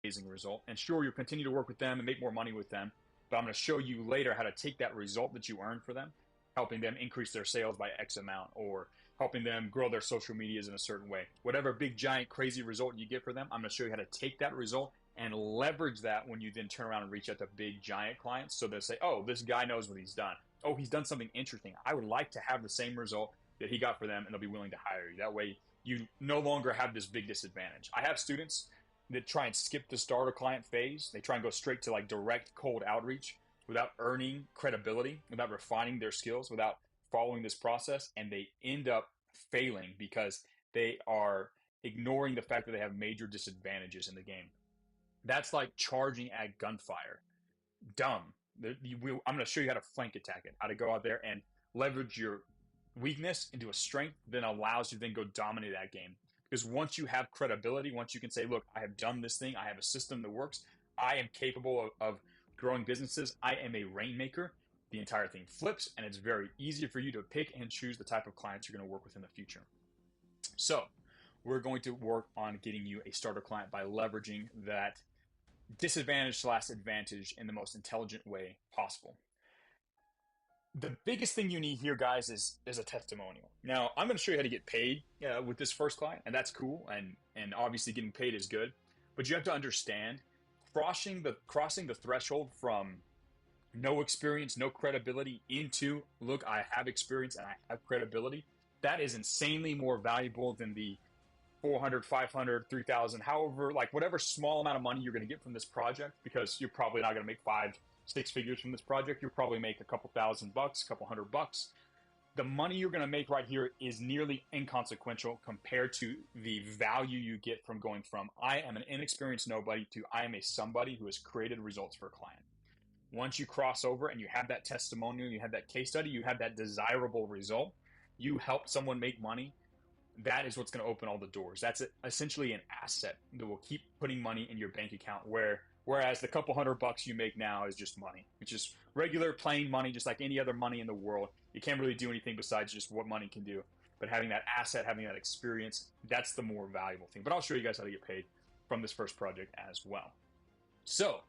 amazing result. And sure, you'll continue to work with them and make more money with them, but I'm going to show you later how to take that result that you earned for them, helping them increase their sales by X amount, or helping them grow their social medias in a certain way. Whatever big, giant, crazy result you get for them, I'm going to show you how to take that result and leverage that when you then turn around and reach out to big, giant clients. So they'll say, oh, this guy knows what he's done. Oh, he's done something interesting. I would like to have the same result that he got for them, and they'll be willing to hire you. That way, you no longer have this big disadvantage. I have students that try and skip the starter client phase. They try and go straight to like direct cold outreach without earning credibility, without refining their skills, without following this process, and they end up failing because they are ignoring the fact that they have major disadvantages in the game. That's like charging at gunfire. Dumb. I'm going to show you how to flank attack it, how to go out there and leverage your weakness into a strength that allows you to then go dominate that game. Because once you have credibility, once you can say, look, I have done this thing, I have a system that works, I am capable of growing businesses, I am a rainmaker, the entire thing flips, and it's very easy for you to pick and choose the type of clients you're going to work with in the future. So we're going to work on getting you a starter client by leveraging that disadvantage / advantage in the most intelligent way possible. The biggest thing you need here, guys, is a testimonial. Now, I'm going to show you how to get paid with this first client, and that's cool, and obviously getting paid is good, but you have to understand crossing the threshold from no experience, no credibility into, look, I have experience and I have credibility. That is insanely more valuable than the 400, 500, 3,000, however, like whatever small amount of money you're going to get from this project, because you're probably not going to make 5-6 figures from this project. You'll probably make a couple $1,000, a couple $100. The money you're going to make right here is nearly inconsequential compared to the value you get from going from I am an inexperienced nobody to I am a somebody who has created results for a client. Once you cross over and you have that testimonial, you have that case study, you have that desirable result, you help someone make money, that is what's going to open all the doors. That's essentially an asset that will keep putting money in your bank account, whereas the couple $100 you make now is just money. It's just regular plain money, just like any other money in the world. You can't really do anything besides just what money can do. But having that asset, having that experience, that's the more valuable thing. But I'll show you guys how to get paid from this first project as well. So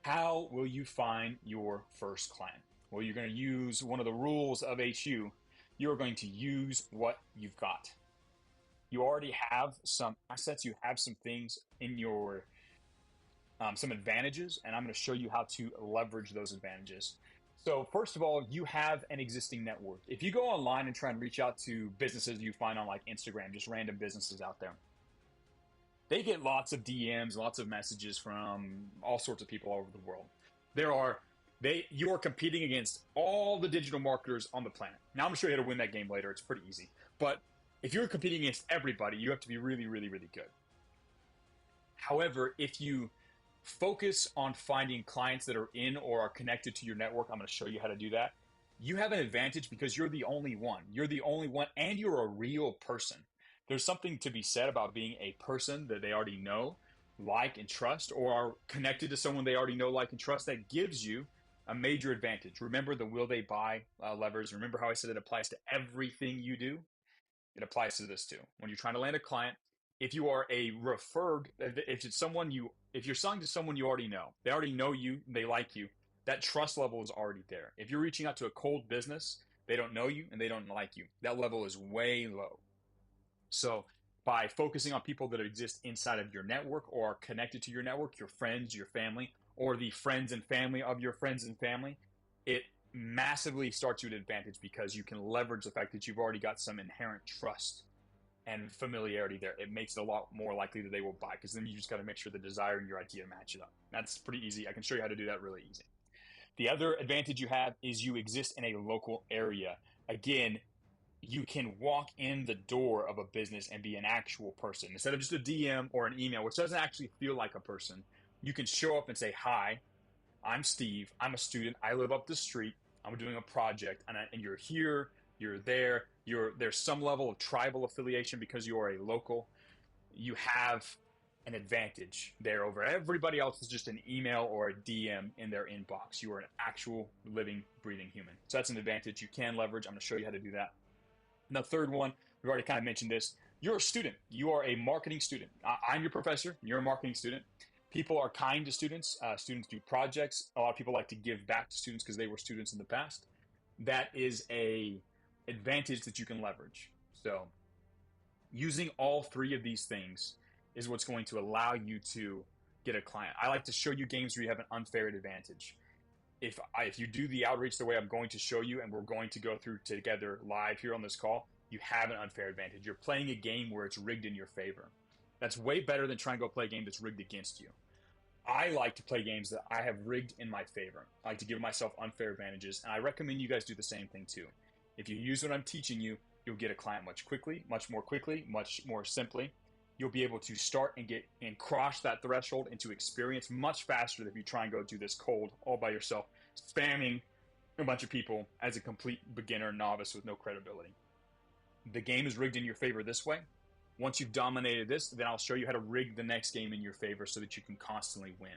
how will you find your first client? Well, you're going to use one of the rules of HU. You're going to use what you've got. You already have some assets. You have some things in your, some advantages, and I'm going to show you how to leverage those advantages. So first of all, you have an existing network. If you go online and try and reach out to businesses you find on like Instagram, just random businesses out there, they get lots of DMs, lots of messages from all sorts of people all over the world. You are competing against all the digital marketers on the planet. Now I'm going to show you how to win that game later. It's pretty easy. But if you're competing against everybody, you have to be really, really, really good. However, if you focus on finding clients that are in or are connected to your network, I'm going to show you how to do that. You have an advantage because you're the only one. You're the only one, and you're a real person. There's something to be said about being a person that they already know, like, and trust, or are connected to someone they already know, like, and trust. That gives you a major advantage. Remember the will they buy levers. Remember how I said it applies to everything you do? It applies to this too. When you're trying to land a client, if you are a referred, if you're selling to someone you already know, they already know you, they like you, that trust level is already there. If you're reaching out to a cold business, they don't know you and they don't like you. That level is way low. So by focusing on people that exist inside of your network or are connected to your network, your friends, your family, or the friends and family of your friends and family, it massively starts you at advantage because you can leverage the fact that you've already got some inherent trust and familiarity there. It makes it a lot more likely that they will buy, because then you just got to make sure the desire and your idea match it up. That's pretty easy. I can show you how to do that really easy. The other advantage you have is you exist in a local area. Again, you can walk in the door of a business and be an actual person. Instead of just a DM or an email, which doesn't actually feel like a person, you can show up and say, hi, I'm Steve. I'm a student. I live up the street. I'm doing a project. And you're here. You're there. There's some level of tribal affiliation because you are a local. You have an advantage there over everybody else. Is just an email or a DM in their inbox. You are an actual living, breathing human. So that's an advantage you can leverage. I'm going to show you how to do that. And the third one, we've already kind of mentioned this. You're a student. You are a marketing student. I'm your professor. You're a marketing student. People are kind to students. Students do projects. A lot of people like to give back to students because they were students in the past. That is a advantage that you can leverage. So using all three of these things is what's going to allow you to get a client. I like to show you games where you have an unfair advantage. If you do the outreach the way I'm going to show you, and we're going to go through together live here on this call, you have an unfair advantage. You're playing a game where it's rigged in your favor. That's way better than trying to go play a game that's rigged against you. I like to play games that I have rigged in my favor. I like to give myself unfair advantages, and I recommend you guys do the same thing too. If you use what I'm teaching you, you'll get a client much more simply. You'll be able to start and get and cross that threshold into experience much faster than if you try and go do this cold all by yourself, spamming a bunch of people as a complete beginner novice with no credibility. The game is rigged in your favor this way. Once you've dominated this, then I'll show you how to rig the next game in your favor so that you can constantly win.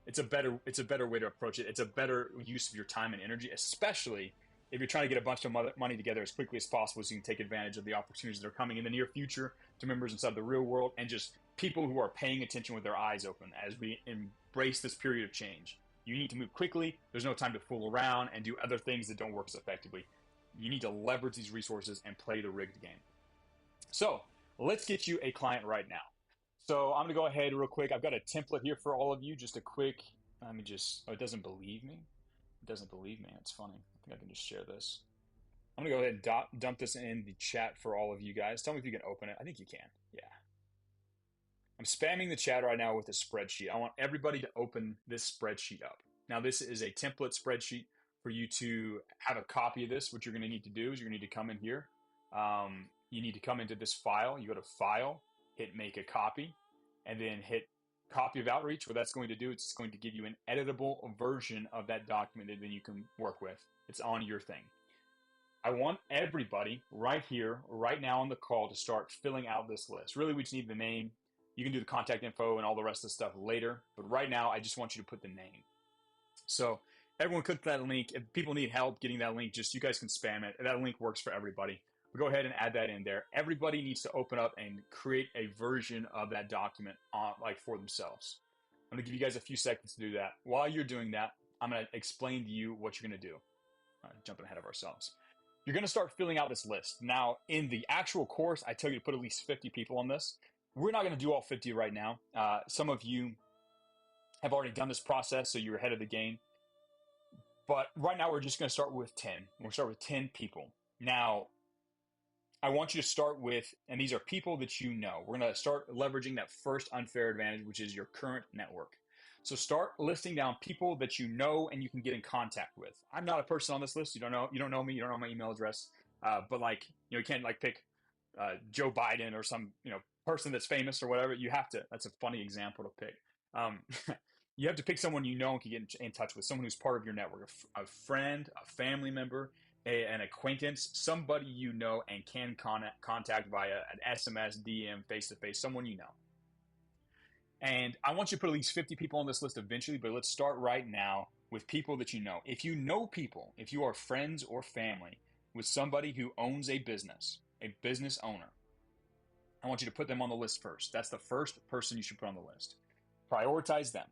It's a better way to approach it. It's a better use of your time and energy, especially if you're trying to get a bunch of money together as quickly as possible so you can take advantage of the opportunities that are coming in the near future to members inside the real world and just people who are paying attention with their eyes open as we embrace this period of change. You need to move quickly. There's no time to fool around and do other things that don't work as effectively. You need to leverage these resources and play the rigged game. So let's get you a client right now. So I'm going to go ahead real quick. I've got a template here for all of you. Just a quick, it doesn't believe me. It doesn't believe me. It's funny. I think I can just share this. I'm going to go ahead and dump this in the chat for all of you guys. Tell me if you can open it. I think you can. Yeah. I'm spamming the chat right now with a spreadsheet. I want everybody to open this spreadsheet up. Now, this is a template spreadsheet for you to have a copy of this. What you're going to need to do is you're going to need to come in here. You need to come into this file. You go to File, hit Make a Copy, and then hit Copy of Outreach. What that's going to do, it's going to give you an editable version of that document that then you can work with. It's on your thing. I want everybody right here, right now on the call to start filling out this list. Really, we just need the name. You can do the contact info and all the rest of the stuff later. But right now, I just want you to put the name. So everyone click that link. If people need help getting that link, just you guys can spam it. That link works for everybody. We'll go ahead and add that in there. Everybody needs to open up and create a version of that document for themselves. I'm going to give you guys a few seconds to do that. While you're doing that, I'm going to explain to you what you're going to do. Jumping ahead of ourselves. You're going to start filling out this list. Now, in the actual course, I tell you to put at least 50 people on this. We're not going to do all 50 right now. Some of you have already done this process, so you're ahead of the game. But right now, we're just going to start with 10. We're going to start with 10 people. Now, I want you to start with, and these are people that you know. We're going to start leveraging that first unfair advantage, which is your current network. So start listing down people that you know and you can get in contact with. I'm not a person on this list. You don't know me. You don't know my email address. But you can't pick Joe Biden or some person that's famous or whatever. You have to. That's a funny example to pick. You have to pick someone you know and can get in touch with, someone who's part of your network, a friend, a family member, an acquaintance, somebody you know and can contact via an SMS, DM, face-to-face, someone you know. And I want you to put at least 50 people on this list eventually, but let's start right now with people that you know. If you know people, if you are friends or family with somebody who owns a business owner, I want you to put them on the list first. That's the first person you should put on the list. Prioritize them.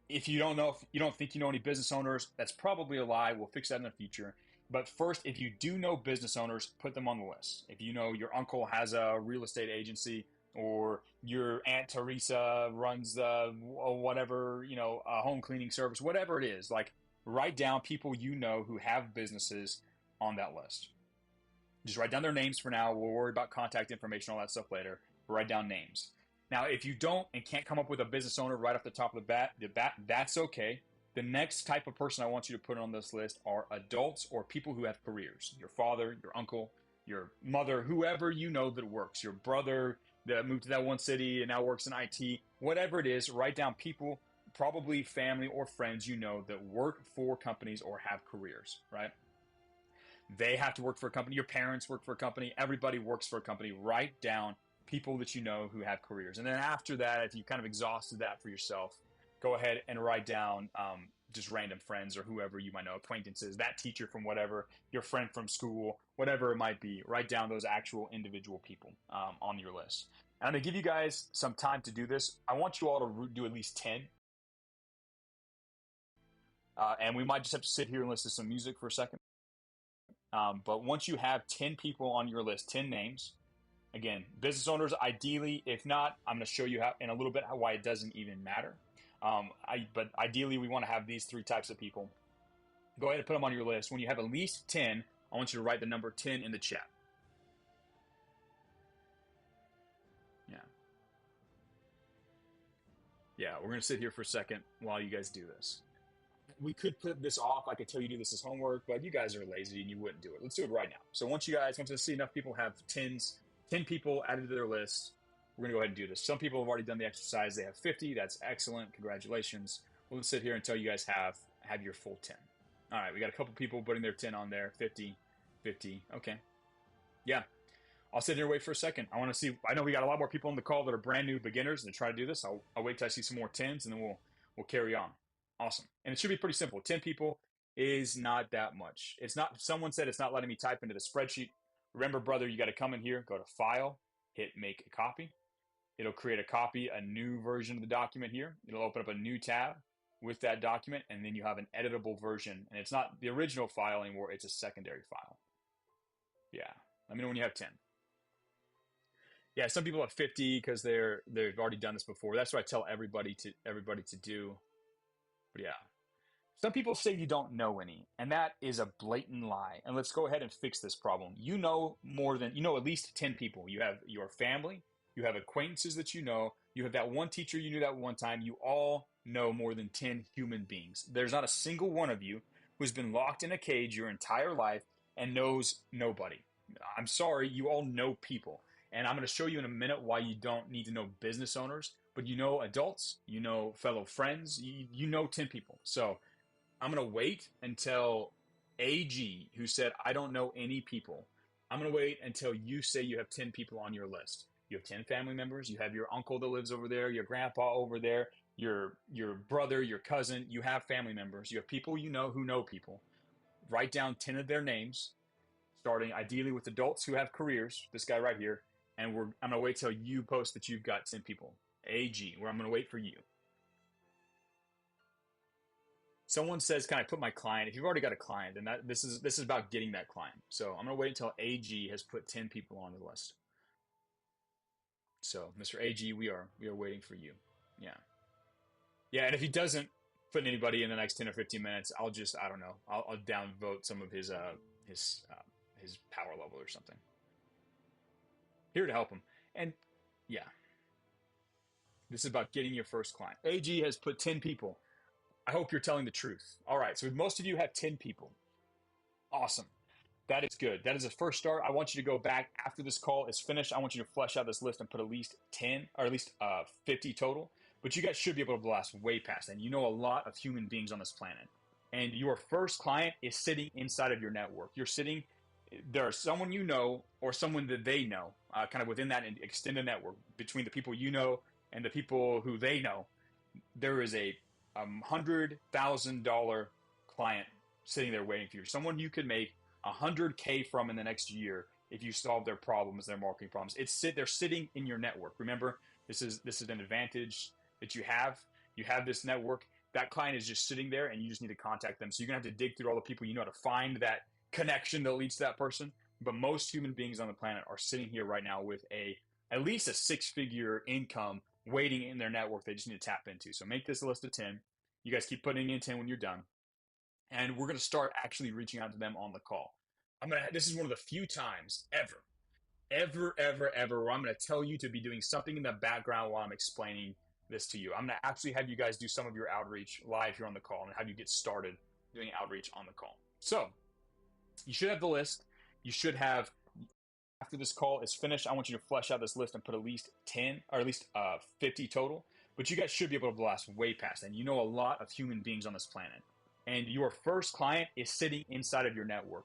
If you don't think you know any business owners, that's probably a lie. We'll fix that in the future. But first, if you do know business owners, put them on the list. If you know your uncle has a real estate agency, or your Aunt Teresa runs whatever, a home cleaning service, whatever it is, write down people you know who have businesses on that list. Just write down their names for now. We'll worry about contact information, all that stuff later. Write down names. Now, if you don't and can't come up with a business owner right off the top of the bat, that's okay. The next type of person I want you to put on this list are adults or people who have careers. Your father, your uncle, your mother, whoever you know that works, your brother that moved to that one city and now works in IT, whatever it is, write down people, probably family or friends you know that work for companies or have careers, right? They have to work for a company. Your parents work for a company. Everybody works for a company. Write down people that you know who have careers. And then after that, if you kind of exhausted that for yourself, go ahead and write down just random friends or whoever you might know, acquaintances, that teacher from whatever, your friend from school, whatever it might be. Write down those actual individual people on your list. And I'm going to give you guys some time to do this. I want you all to do at least 10. And we might just have to sit here and listen to some music for a second. But once you have 10 people on your list, 10 names, again, business owners, ideally, if not, I'm going to show you how in a little bit why it doesn't even matter. But ideally, we want to have these 3 types of people. Go ahead and put them on your list. When you have at least 10, I want you to write the number 10 in the chat. Yeah. Yeah, we're going to sit here for a second while you guys do this. We could put this off. I could tell you to do this as homework, but you guys are lazy and you wouldn't do it. Let's do it right now. So once I see enough people have 10 people added to their list, we're going to go ahead and do this. Some people have already done the exercise. They have 50. That's excellent. Congratulations. We'll sit here until you guys have your full 10. All right, we got a couple people putting their 10 on there. 50, 50. Okay. Yeah. I'll sit here and wait for a second. I want to see. I know we got a lot more people on the call that are brand new beginners and try to do this. I'll wait till I see some more 10s and then we'll carry on. Awesome. And it should be pretty simple. 10 people is not that much. It's not. Someone said it's not letting me type into the spreadsheet. Remember, brother, you got to come in here, go to File, hit Make a Copy. It'll create a copy, a new version of the document here. It'll open up a new tab with that document, and then you have an editable version. And it's not the original file anymore. It's a secondary file. Yeah. Let me know when you have 10. Yeah, some people have 50 because they've already done this before. That's what I tell everybody to do. But yeah, some people say you don't know any, and that is a blatant lie. And let's go ahead and fix this problem. You know at least 10 people. You have your family, you have acquaintances that you have that one teacher you knew that one time. You all know more than 10 human beings. There's not a single one of you who's been locked in a cage your entire life and knows nobody. I'm sorry, you all know people. And I'm going to show you in a minute why you don't need to know business owners, but you know adults, you know fellow friends, you know 10 people. So I'm going to wait until AG, who said, I don't know any people. I'm going to wait until you say you have 10 people on your list. You have 10 family members. You have your uncle that lives over there, your grandpa over there, your brother, your cousin. You have family members. You have people you know who know people. Write down 10 of their names, starting ideally with adults who have careers, this guy right here. And I'm going to wait till you post that you've got 10 people. AG, where I'm going to wait for you. Someone says, can I put my client? If you've already got a client, then this is about getting that client. So I'm going to wait until AG has put 10 people on the list. So Mr. AG, we are waiting for you. Yeah. Yeah, and if he doesn't put anybody in the next 10 or 15 minutes, I don't know. I'll downvote some of his power level or something. Here to help him. And yeah, this is about getting your first client. AG has put 10 people. I hope you're telling the truth. All right, so most of you have 10 people. Awesome. That is good. That is a first start. I want you to go back after this call is finished. I want you to flesh out this list and put at least 10 or at least 50 total. But you guys should be able to blast way past that. You know a lot of human beings on this planet. And your first client is sitting inside of your network. There's someone you know or someone that they know, kind of within that extended network between the people you know and the people who they know. There is a $100,000 client sitting there waiting for you. Someone you could make $100K from in the next year if you solve their problems, their marketing problems. They're sitting in your network. Remember, this is an advantage that you have. You have this network. That client is just sitting there, and you just need to contact them. So you're gonna have to dig through all the people you know to find that connection that leads to that person. But most human beings on the planet are sitting here right now with at least a 6-figure income waiting in their network they just need to tap into. So make this a list of 10. You guys keep putting in 10 when you're done. And we're going to start actually reaching out to them on the call. This is one of the few times ever, where I'm going to tell you to be doing something in the background while I'm explaining this to you. I'm going to actually have you guys do some of your outreach live here on the call and have you get started doing outreach on the call. So you should have the list. You should have, after this call is finished, I want you to flesh out this list and put at least 10 or at least 50 total. But you guys should be able to blast way past that. You know a lot of human beings on this planet. And your first client is sitting inside of your network.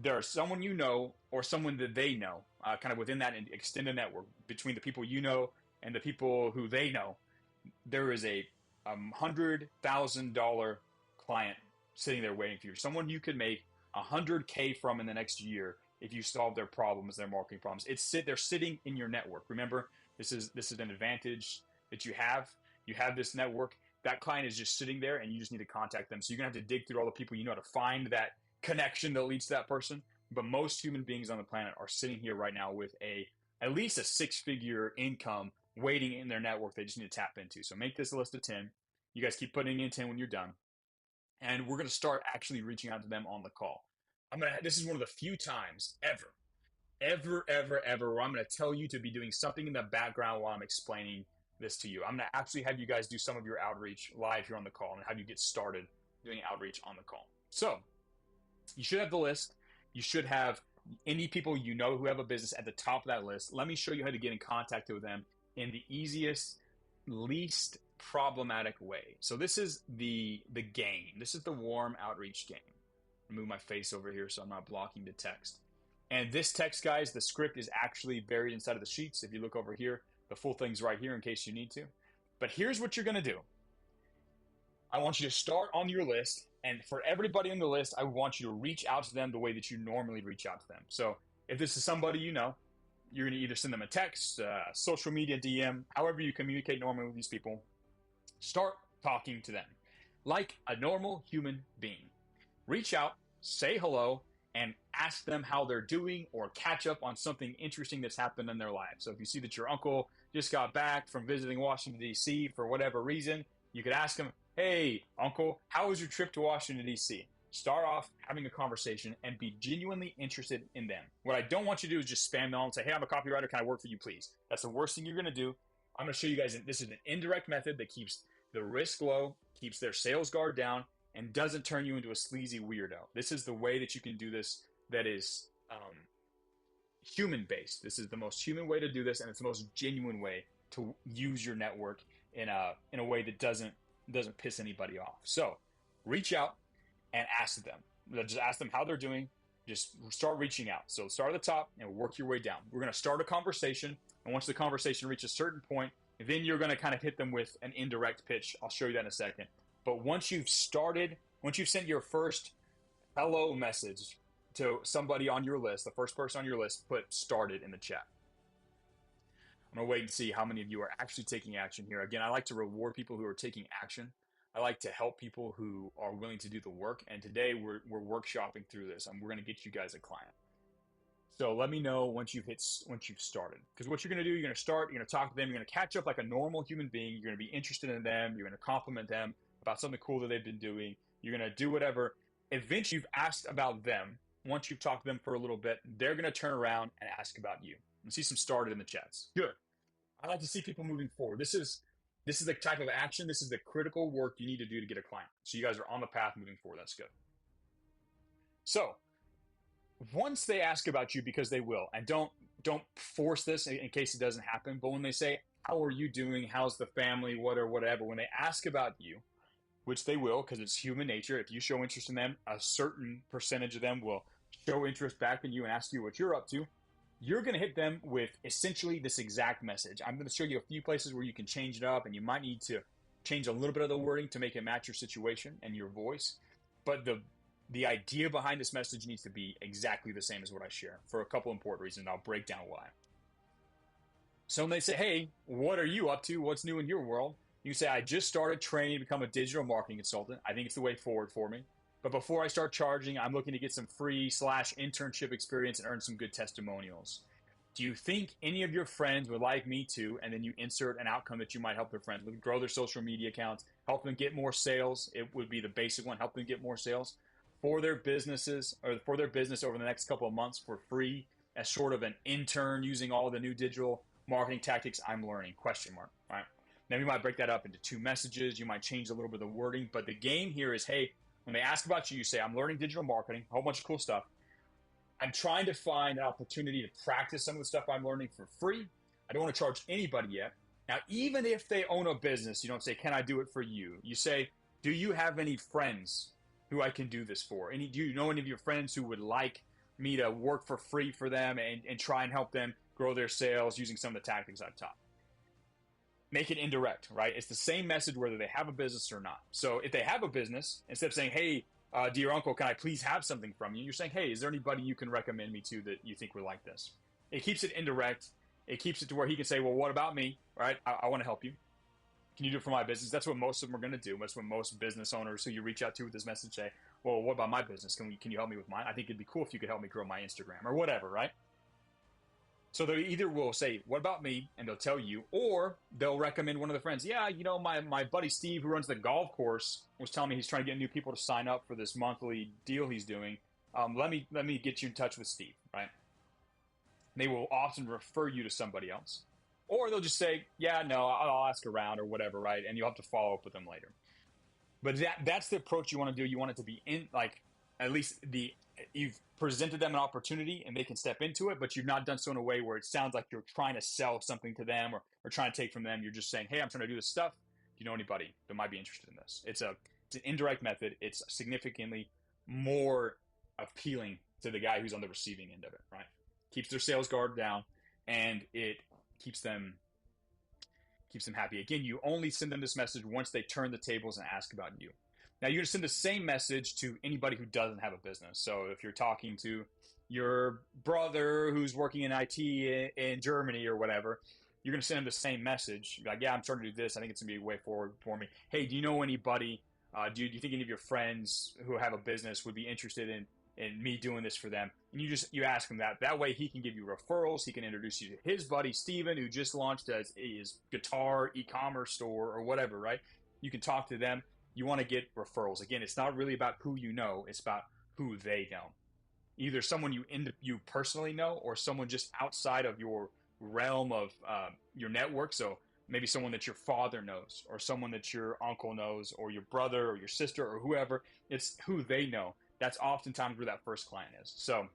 There's someone you know or someone that they know, kind of within that extended network between the people you know and the people who they know. There is a $100,000 client sitting there waiting for you. Someone you could make $100K from in the next year if you solve their problems, their marketing problems. They're sitting in your network. Remember, this is an advantage that you have. You have this network. That client is just sitting there, and you just need to contact them. So you're gonna have to dig through all the people you know to find that connection that leads to that person. But most human beings on the planet are sitting here right now with at least a six-figure income waiting in their network they just need to tap into. So make this a list of 10. You guys keep putting in 10 when you're done. And we're going to start actually reaching out to them on the call. This is one of the few times ever, where I'm going to tell you to be doing something in the background while I'm explaining this to you. I'm going to actually have you guys do some of your outreach live here on the call and have you get started doing outreach on the call. So you should have the list. You should have any people you know who have a business at the top of that list. Let me show you how to get in contact with them in the easiest, least problematic way. So this is the game. This is the warm outreach game. Move my face over here so I'm not blocking the text. And this text, guys, the script is actually buried inside of the sheets. If you look over here, the full thing's right here in case you need to. But here's what you're going to do. I want you to start on your list. And for everybody on the list, I want you to reach out to them the way that you normally reach out to them. So if this is somebody you know, you're going to either send them a text, social media DM, however you communicate normally with these people. Start talking to them like a normal human being. Reach out, say hello, and ask them how they're doing or catch up on something interesting that's happened in their life. So if you see that your uncle just got back from visiting Washington, D.C. for whatever reason, you could ask him, hey, uncle, how was your trip to Washington, D.C.? Start off having a conversation and be genuinely interested in them. What I don't want you to do is just spam them and say, hey, I'm a copywriter. Can I work for you, please? That's the worst thing you're going to do. I'm going to show you guys this is an indirect method that keeps the risk low, keeps their sales guard down, and doesn't turn you into a sleazy weirdo. This is the way that you can do this that is human-based. This is the most human way to do this, and it's the most genuine way to use your network in a way that doesn't piss anybody off. So reach out and ask them. Just ask them how they're doing. Just start reaching out. So start at the top and work your way down. We're going to start a conversation, and once the conversation reaches a certain point, then you're going to kind of hit them with an indirect pitch. I'll show you that in a second. But once you've sent your first hello message to somebody on your list, the first person on your list, put started in the chat. I'm going to wait and see how many of you are actually taking action here. Again, I like to reward people who are taking action. I like to help people who are willing to do the work. And today we're workshopping through this, and we're going to get you guys a client. So let me know once you've started. Because what you're going to do, you're going to start, you're going to talk to them, you're going to catch up like a normal human being, you're going to be interested in them, you're going to compliment them about something cool that they've been doing, you're going to do whatever. Eventually, you've asked about them. Once you've talked to them for a little bit, they're going to turn around and ask about you. I see some started in the chats. Good. I like to see people moving forward. This is the type of action, this is the critical work you need to do to get a client. So you guys are on the path moving forward. That's good. So once they ask about you, because they will, and don't force this in case it doesn't happen, but when they say, how are you doing? How's the family? Whatever. When they ask about you, which they will, because it's human nature. If you show interest in them, a certain percentage of them will show interest back in you and ask you what you're up to. You're going to hit them with essentially this exact message. I'm going to show you a few places where you can change it up, and you might need to change a little bit of the wording to make it match your situation and your voice. But the idea behind this message needs to be exactly the same as what I share for a couple important reasons. I'll break down why. So when they say, hey, what are you up to? What's new in your world? You can say, I just started training to become a digital marketing consultant. I think it's the way forward for me. But before I start charging, I'm looking to get some free /internship experience and earn some good testimonials. Do you think any of your friends would like me to? And then you insert an outcome that you might help their friends with, grow their social media accounts, help them get more sales. It would be the basic one, help them get more sales for their businesses or for their business over the next couple of months for free as sort of an intern using all the new digital marketing tactics I'm learning, ? Right? Then we might break that up into two messages. You might change a little bit of the wording, but the game here is, hey, when they ask about you, you say, I'm learning digital marketing, a whole bunch of cool stuff. I'm trying to find an opportunity to practice some of the stuff I'm learning for free. I don't want to charge anybody yet. Now, even if they own a business, you don't say, can I do it for you? You say, do you have any friends who I can do this for? Do you know any of your friends who would like me to work for free for them and try and help them grow their sales using some of the tactics I've taught? Make it indirect, right? It's the same message whether they have a business or not. So if they have a business, instead of saying, hey, dear uncle, can I please have something from you? You're saying, hey, is there anybody you can recommend me to that you think would like this? It keeps it indirect. It keeps it to where he can say, well, what about me? Right? I want to help you. Can you do it for my business? That's what most of them are going to do. That's what most business owners who you reach out to with this message say, well, what about my business? Can you help me with mine? I think it'd be cool if you could help me grow my Instagram or whatever, right? So they either will say, what about me? And they'll tell you, or they'll recommend one of the friends. Yeah, my buddy Steve, who runs the golf course, was telling me he's trying to get new people to sign up for this monthly deal he's doing. Let me get you in touch with Steve, right? They will often refer you to somebody else. Or they'll just say, yeah, no, I'll ask around or whatever, right? And you'll have to follow up with them later. But that's the approach you want to do. You want it to be at least you've presented them an opportunity and they can step into it, but you've not done so in a way where it sounds like you're trying to sell something to them or trying to take from them. You're just saying, hey, I'm trying to do this stuff. Do you know anybody that might be interested in this? It's an indirect method. It's significantly more appealing to the guy who's on the receiving end of it, right? Keeps their sales guard down, and it keeps them happy. Again, you only send them this message once they turn the tables and ask about you. Now, you're going to send the same message to anybody who doesn't have a business. So if you're talking to your brother who's working in IT in Germany or whatever, you're going to send them the same message. You're like, yeah, I'm trying to do this. I think it's going to be a way forward for me. Hey, do you know anybody? Do you think any of your friends who have a business would be interested in me doing this for them? And you ask him that. That way he can give you referrals. He can introduce you to his buddy Steven, who just launched his guitar e-commerce store or whatever, right? You can talk to them. You want to get referrals. Again, it's not really about who you know. It's about who they know. Either someone you personally know or someone just outside of your realm of your network. So maybe someone that your father knows or someone that your uncle knows or your brother or your sister or whoever. It's who they know. That's oftentimes where that first client is. So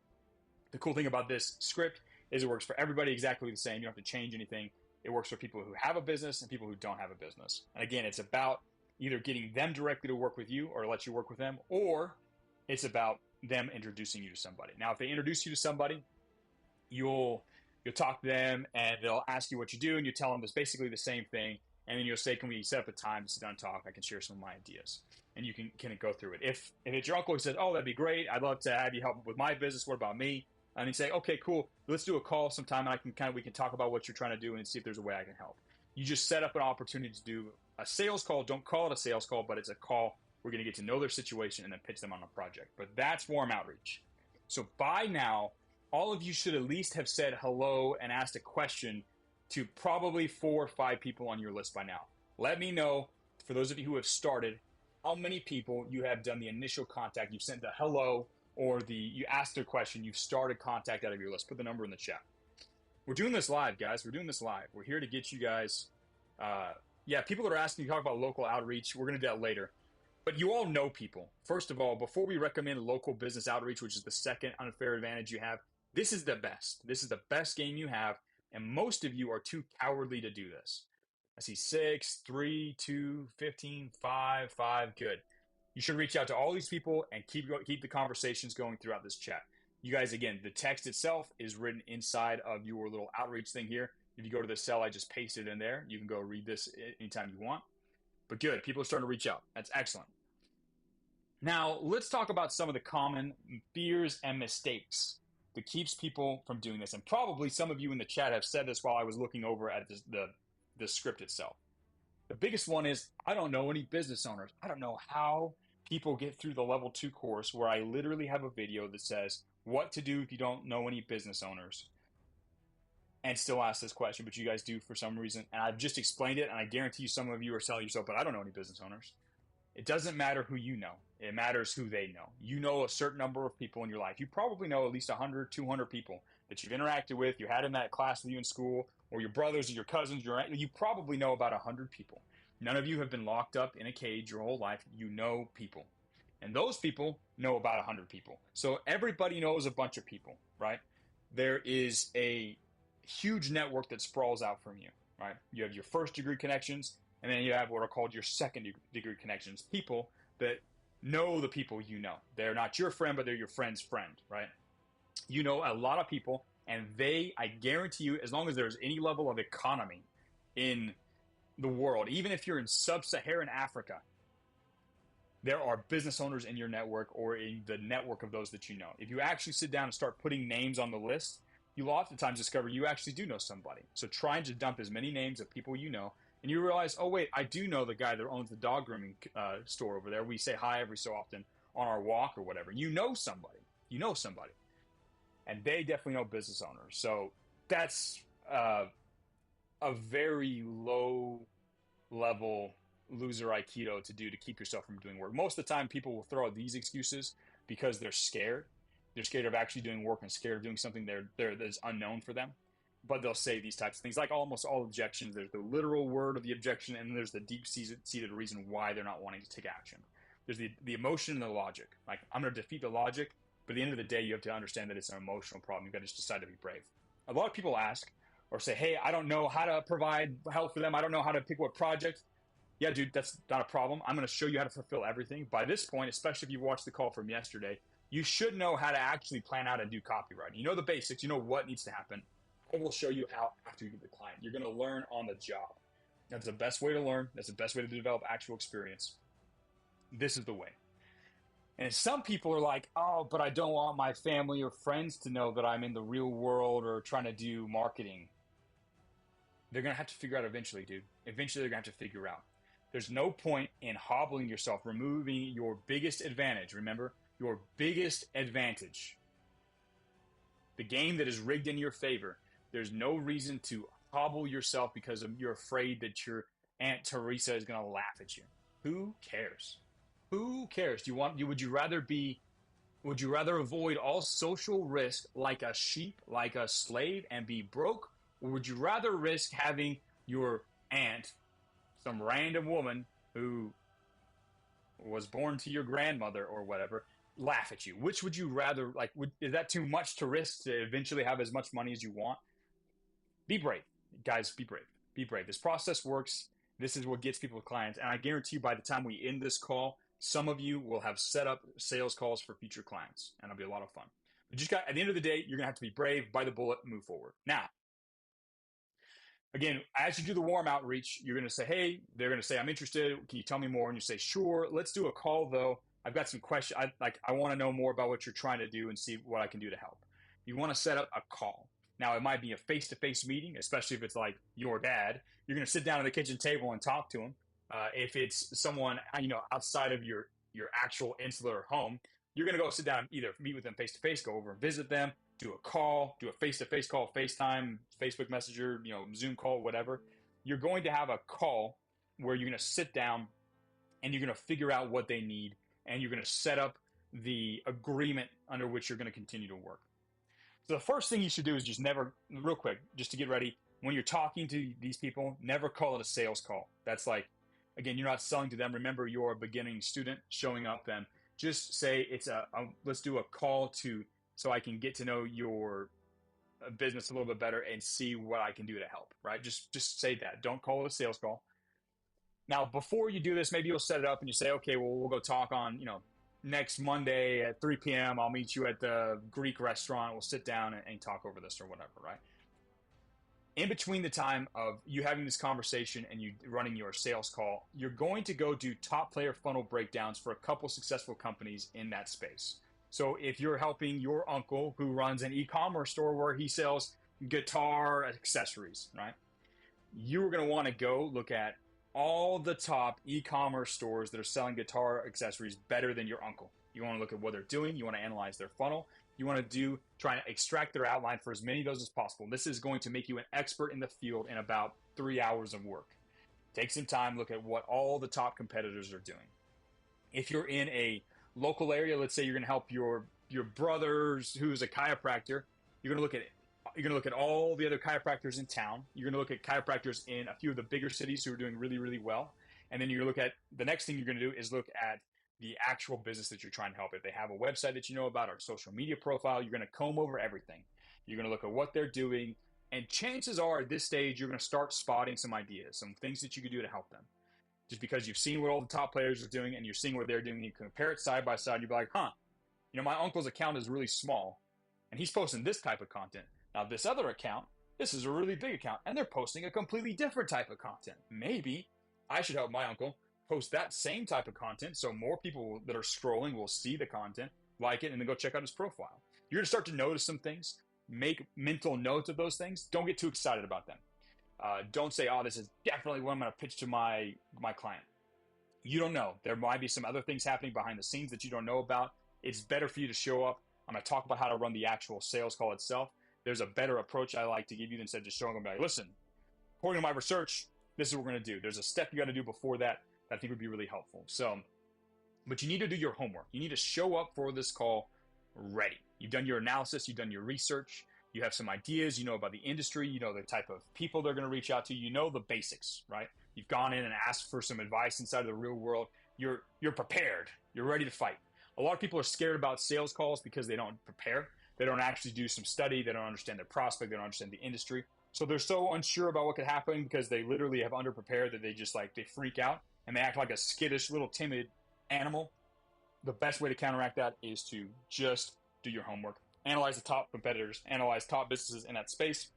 the cool thing about this script is it works for everybody exactly the same. You don't have to change anything. It works for people who have a business and people who don't have a business. And again, it's about either getting them directly to work with you or let you work with them, or it's about them introducing you to somebody. Now, if they introduce you to somebody, you'll talk to them and they'll ask you what you do, and you tell them it's basically the same thing. And then you'll say, can we set up a time to sit down and talk? I can share some of my ideas. And you can go through it. If it's your uncle who says, oh, that'd be great, I'd love to have you help with my business. What about me? And you say, okay, cool. Let's do a call sometime, and we can talk about what you're trying to do and see if there's a way I can help. You just set up an opportunity to do a sales call. Don't call it a sales call, but it's a call. We're going to get to know their situation and then pitch them on a project. But that's warm outreach. So by now, all of you should at least have said hello and asked a question to probably 4 or 5 people on your list by now. Let me know, for those of you who have started, how many people you have done the initial contact. You've sent the hello or you asked their question. You've started contact out of your list. Put the number in the chat. We're doing this live, guys. We're doing this live. We're here to get you guys. People that are asking you to talk about local outreach, we're going to do that later. But you all know people. First of all, before we recommend local business outreach, which is the second unfair advantage you have, this is the best. This is the best game you have. And most of you are too cowardly to do this. I see 6, 3, 2, 15, 5, 5. Good. You should reach out to all these people and keep the conversations going throughout this chat. You guys, again, the text itself is written inside of your little outreach thing here. If you go to the cell, I just pasted it in there. You can go read this anytime you want. But good. People are starting to reach out. That's excellent. Now, let's talk about some of the common fears and mistakes that keeps people from doing this. And probably some of you in the chat have said this while I was looking over at the script itself. The biggest one is, I don't know any business owners. I don't know how people get through the level 2 course where I literally have a video that says what to do if you don't know any business owners, and still ask this question, but you guys do for some reason. And I've just explained it, and I guarantee you some of you are telling yourself, but I don't know any business owners. It doesn't matter who you know. It matters who they know. You know a certain number of people in your life. You probably know at least 100, 200 people that you've interacted with, you had in that class with you in school, or your brothers or your cousins. You probably know about 100 people. None of you have been locked up in a cage your whole life. You know people. And those people know about 100 people. So everybody knows a bunch of people, right? There is a huge network that sprawls out from you, right? You have your first degree connections, and then you have what are called your second degree connections, people that know the people you know. They're not your friend, but they're your friend's friend, right? You know a lot of people, and I guarantee you, as long as there's any level of economy in the world, even if you're in sub-Saharan Africa, there are business owners in your network or in the network of those that you know. If you actually sit down and start putting names on the list, you'll oftentimes discover you actually do know somebody. So try and just dump as many names of people you know, and you realize, oh wait, I do know the guy that owns the dog grooming store over there. We say hi every so often on our walk or whatever. You know somebody. You know somebody, and they definitely know business owners. So that's a very low level loser aikido to do to keep yourself from doing work. Most of the time, people will throw out these excuses because they're scared. They're scared of actually doing work and scared of doing something that's unknown for them. But they'll say these types of things. Like almost all objections, there's the literal word of the objection, and there's the deep-seated reason why they're not wanting to take action. There's the emotion and the logic. Like, I'm going to defeat the logic, but at the end of the day, you have to understand that it's an emotional problem. You've got to just decide to be brave. A lot of people ask or say, hey, I don't know how to provide help for them. I don't know how to pick what project. Yeah, dude, that's not a problem. I'm going to show you how to fulfill everything. By this point, especially if you watched the call from yesterday, you should know how to actually plan out and do copywriting. You know the basics. You know what needs to happen. I will show you how after you get the client. You're going to learn on the job. That's the best way to learn. That's the best way to develop actual experience. This is the way. And some people are like, oh, but I don't want my family or friends to know that I'm in the real world or trying to do marketing. They're going to have to figure out eventually, dude. Eventually, they're going to have to figure out. There's no point in hobbling yourself, removing your biggest advantage. Remember, your biggest advantage. The game that is rigged in your favor. There's no reason to hobble yourself because you're afraid that your Aunt Teresa is going to laugh at you. Who cares? Who cares? Would you rather avoid all social risk like a sheep, like a slave, and be broke? Or would you rather risk having your aunt, some random woman who was born to your grandmother or whatever, laugh at you? Which would you rather, like, is that too much to risk to eventually have as much money as you want? Be brave. Guys, be brave. Be brave. This process works. This is what gets people clients. And I guarantee you by the time we end this call, some of you will have set up sales calls for future clients, and it'll be a lot of fun. But at the end of the day, you're going to have to be brave, bite the bullet, move forward. Now, again, as you do the warm outreach, you're going to say, hey, they're going to say, I'm interested. Can you tell me more? And you say, sure. Let's do a call, though. I've got some questions. I want to know more about what you're trying to do and see what I can do to help. You want to set up a call. Now, it might be a face-to-face meeting, especially if it's like your dad. You're going to sit down at the kitchen table and talk to him. If it's someone, outside of your actual insular home, you're going to go sit down and either meet with them face-to-face, go over and visit them, do a call, do a face-to-face call, FaceTime, Facebook Messenger, Zoom call, whatever. You're going to have a call where you're going to sit down and you're going to figure out what they need, and you're going to set up the agreement under which you're going to continue to work. So the first thing you should do is just never, real quick, just to get ready, when you're talking to these people, never call it a sales call. That's like, again, you're not selling to them. Remember, you're a beginning student showing up them. Just say it's let's do a call so I can get to know your business a little bit better and see what I can do to help, right? Just say that. Don't call it a sales call. Now, before you do this, maybe you'll set it up and you say, okay, well, we'll go talk on, next Monday at 3 p.m. I'll meet you at the Greek restaurant. We'll sit down and talk over this or whatever, right? In between the time of you having this conversation and you running your sales call, you're going to go do top player funnel breakdowns for a couple successful companies in that space. So if you're helping your uncle who runs an e-commerce store where he sells guitar accessories, right? You're going to want to go look at all the top e-commerce stores that are selling guitar accessories better than your uncle. You want to look at what they're doing. You want to analyze their funnel. You want to try to extract their outline for as many of those as possible. This is going to make you an expert in the field in about 3 hours of work. Take some time, look at what all the top competitors are doing. If you're in a local area, let's say you're going to help your brother's who's a chiropractor, you're going to look at all the other chiropractors in town. You're going to look at chiropractors in a few of the bigger cities who are doing really, really well. And then you're going to look at the next thing you're going to do is look at the actual business that you're trying to help. If they have a website that you know about or social media profile, you're going to comb over everything. You're going to look at what they're doing. And chances are at this stage, you're going to start spotting some ideas, some things that you could do to help them. Just because you've seen what all the top players are doing and you're seeing what they're doing, you compare it side by side. You'll be like, my uncle's account is really small and he's posting this type of content. Now, this other account, this is a really big account, and they're posting a completely different type of content. Maybe I should help my uncle post that same type of content so more people that are scrolling will see the content, like it, and then go check out his profile. You're going to start to notice some things, make mental notes of those things. Don't get too excited about them. Don't say, oh, this is definitely what I'm going to pitch to my client. You don't know. There might be some other things happening behind the scenes that you don't know about. It's better for you to show up. I'm going to talk about how to run the actual sales call itself. There's a better approach I like to give you instead of just showing them, like, listen, according to my research, this is what we're going to do. There's a step you got to do before that I think would be really helpful. So, but you need to do your homework. You need to show up for this call ready. You've done your analysis, you've done your research, you have some ideas, you know about the industry, you know the type of people they're going to reach out to, you know the basics, right? You've gone in and asked for some advice inside of the real world. You're prepared. You're ready to fight. A lot of people are scared about sales calls because they don't prepare. They don't actually do some study. They don't understand their prospect. They don't understand the industry. So they're so unsure about what could happen because they literally have underprepared that they just like, they freak out and they act like a skittish little timid animal. The best way to counteract that is to just do your homework. Analyze the top competitors, analyze top businesses in that space,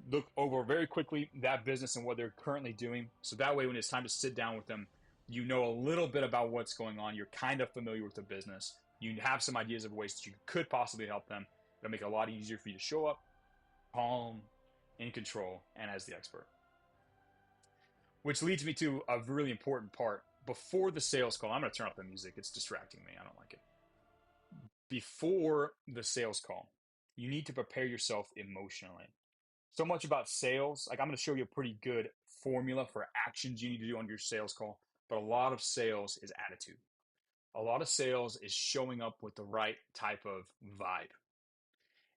look over very quickly that business and what they're currently doing. So that way, when it's time to sit down with them, you know a little bit about what's going on. You're kind of familiar with the business. You have some ideas of ways that you could possibly help them. It'll make it a lot easier for you to show up calm, in control, and as the expert. Which leads me to a really important part. Before the sales call, I'm going to turn off the music. It's distracting me. I don't like it. Before the sales call, you need to prepare yourself emotionally. So much about sales, like I'm going to show you a pretty good formula for actions you need to do on your sales call, but a lot of sales is attitude. A lot of sales is showing up with the right type of vibe.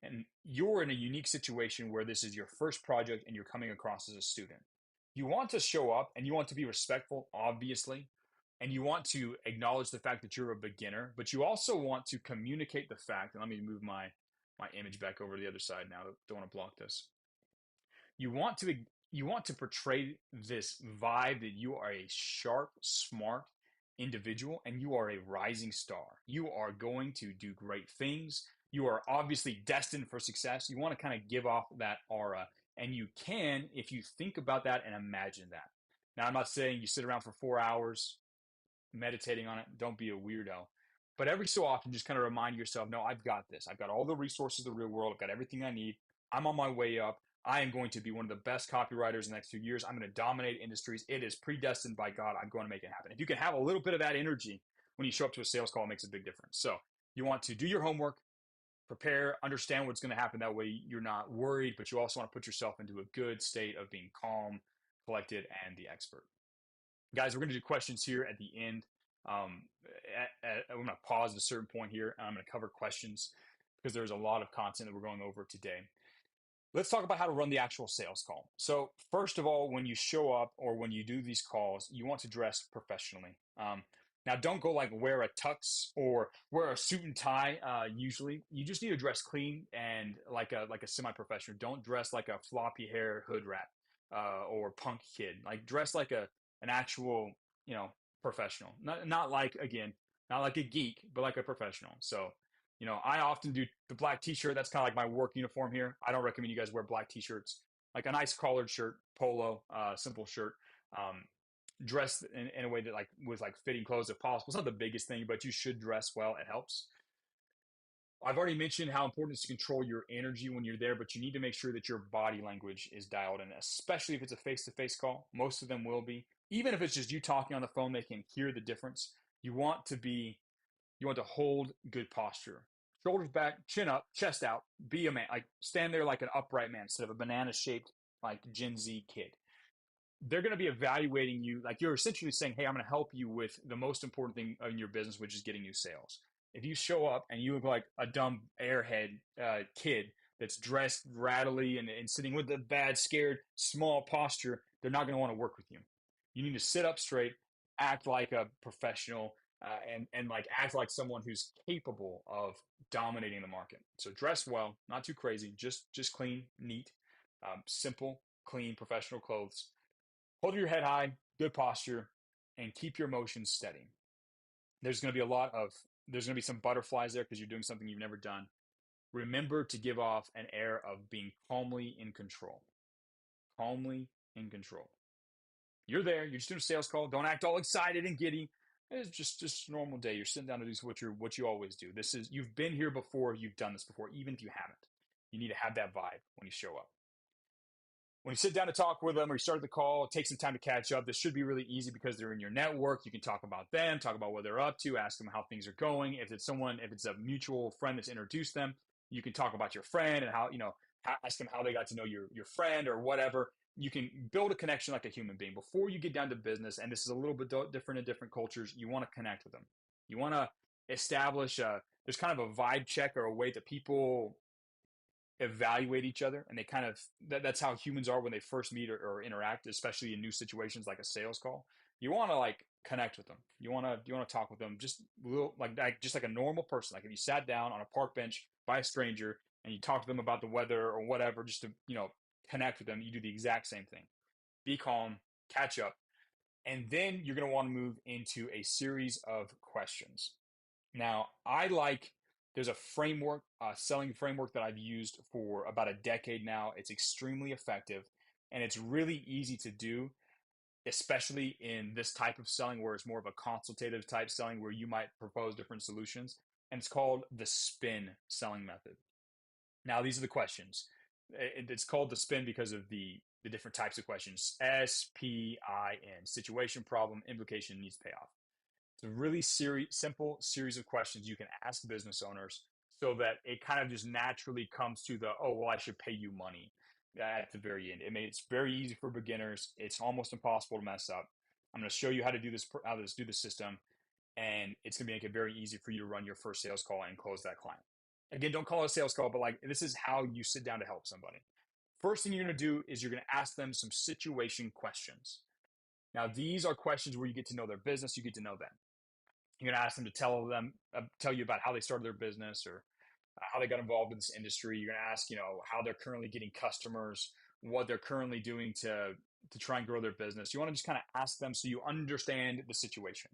And you're in a unique situation where this is your first project and you're coming across as a student. You want to show up and you want to be respectful, obviously, and you want to acknowledge the fact that you're a beginner, but you also want to communicate the fact, and let me move my image back over to the other side now. Don't want to block this. You want to you want to portray this vibe that you are a sharp, smart individual and you are a rising star. You are going to do great things. You are obviously destined for success. You want to kind of give off that aura, and you can if you think about that and imagine that. Now, I'm not saying you sit around for 4 hours meditating on it. Don't be a weirdo. But every so often, just kind of remind yourself, no, I've got this. I've got all the resources of the real world. I've got everything I need. I'm on my way up. I am going to be one of the best copywriters in the next few years. I'm going to dominate industries. It is predestined by God. I'm going to make it happen. If you can have a little bit of that energy when you show up to a sales call, it makes a big difference. So you want to do your homework, prepare, understand what's going to happen. That way you're not worried, but you also want to put yourself into a good state of being calm, collected, and the expert. Guys, we're going to do questions here at the end. Um, I'm going to pause at a certain point here, and I'm going to cover questions because there's a lot of content that we're going over today. Let's talk about how to run the actual sales call. So first of all, when you show up or when you do these calls, you want to dress professionally. Now, don't go like wear a tux or wear a suit and tie. Usually, you just need to dress clean and like a semi-professional. Don't dress like a floppy hair hood rat or punk kid. Like dress like an actual professional. Not like again, not like a geek, but like a professional. So I often do the black t-shirt. That's kind of like my work uniform here. I don't recommend you guys wear black t-shirts. Like a nice collared shirt, polo, simple shirt. Dress in a way that like with like fitting clothes if possible. It's not the biggest thing, but you should dress well. It helps. I've already mentioned how important it is to control your energy when you're there, but you need to make sure that your body language is dialed in, especially if it's a face-to-face call. Most of them will be. Even if it's just you talking on the phone, they can hear the difference. You want to hold good posture. Shoulders back, chin up, chest out. Be a man. Like stand there like an upright man instead of a banana-shaped like Gen Z kid. They're going to be evaluating you. Like you're essentially saying, hey, I'm going to help you with the most important thing in your business, which is getting you sales. If you show up and you look like a dumb airhead kid that's dressed rattly and sitting with a bad, scared, small posture, they're not going to want to work with you. You need to sit up straight, act like a professional, and like act like someone who's capable of dominating the market. So dress well, not too crazy, just clean, neat, simple, clean, professional clothes. Hold your head high, good posture, and keep your emotions steady. There's going to be there's going to be some butterflies there because you're doing something you've never done. Remember to give off an air of being calmly in control. Calmly in control. You're there. You're just doing a sales call. Don't act all excited and giddy. It's just a normal day. You're sitting down to do what you always do. This is you've been here before. You've done this before. Even if you haven't, you need to have that vibe when you show up. When you sit down to talk with them or you start the call, take some time to catch up. This should be really easy because they're in your network. You can talk about them, talk about what they're up to, ask them how things are going. If it's a mutual friend that's introduced them, you can talk about your friend and how, ask them how they got to know your friend or whatever. You can build a connection like a human being before you get down to business. And this is a little bit different in different cultures. You want to connect with them. You want to establish there's kind of a vibe check or a way that people evaluate each other, and they kind of that's how humans are when they first meet or interact, especially in new situations like a sales call. You want to like connect with them. You want to talk with them just a little just like a normal person. Like if you sat down on a park bench by a stranger and you talk to them about the weather or whatever, just to connect with them, you do the exact same thing. Be calm, catch up, and then you're going to want to move into a series of questions. Now, there's a framework, a selling framework that I've used for about a decade now. It's extremely effective and it's really easy to do, especially in this type of selling where it's more of a consultative type selling where you might propose different solutions. And it's called the SPIN selling method. Now, these are the questions. It's called the SPIN because of the different types of questions: SPIN, situation, problem, implication, needs, payoff. It's a really simple series of questions you can ask business owners so that it kind of just naturally comes to oh, well, I should pay you money at the very end. It's very easy for beginners. It's almost impossible to mess up. I'm going to show you how to do this, do the system, and it's going to make it very easy for you to run your first sales call and close that client. Again, don't call it a sales call, but like this is how you sit down to help somebody. First thing you're going to do is you're going to ask them some situation questions. Now, these are questions where you get to know their business, you get to know them. You're going to ask them to tell you about how they started their business or how they got involved in this industry. You're going to ask, how they're currently getting customers, what they're currently doing to try and grow their business. You want to just kind of ask them so you understand the situation.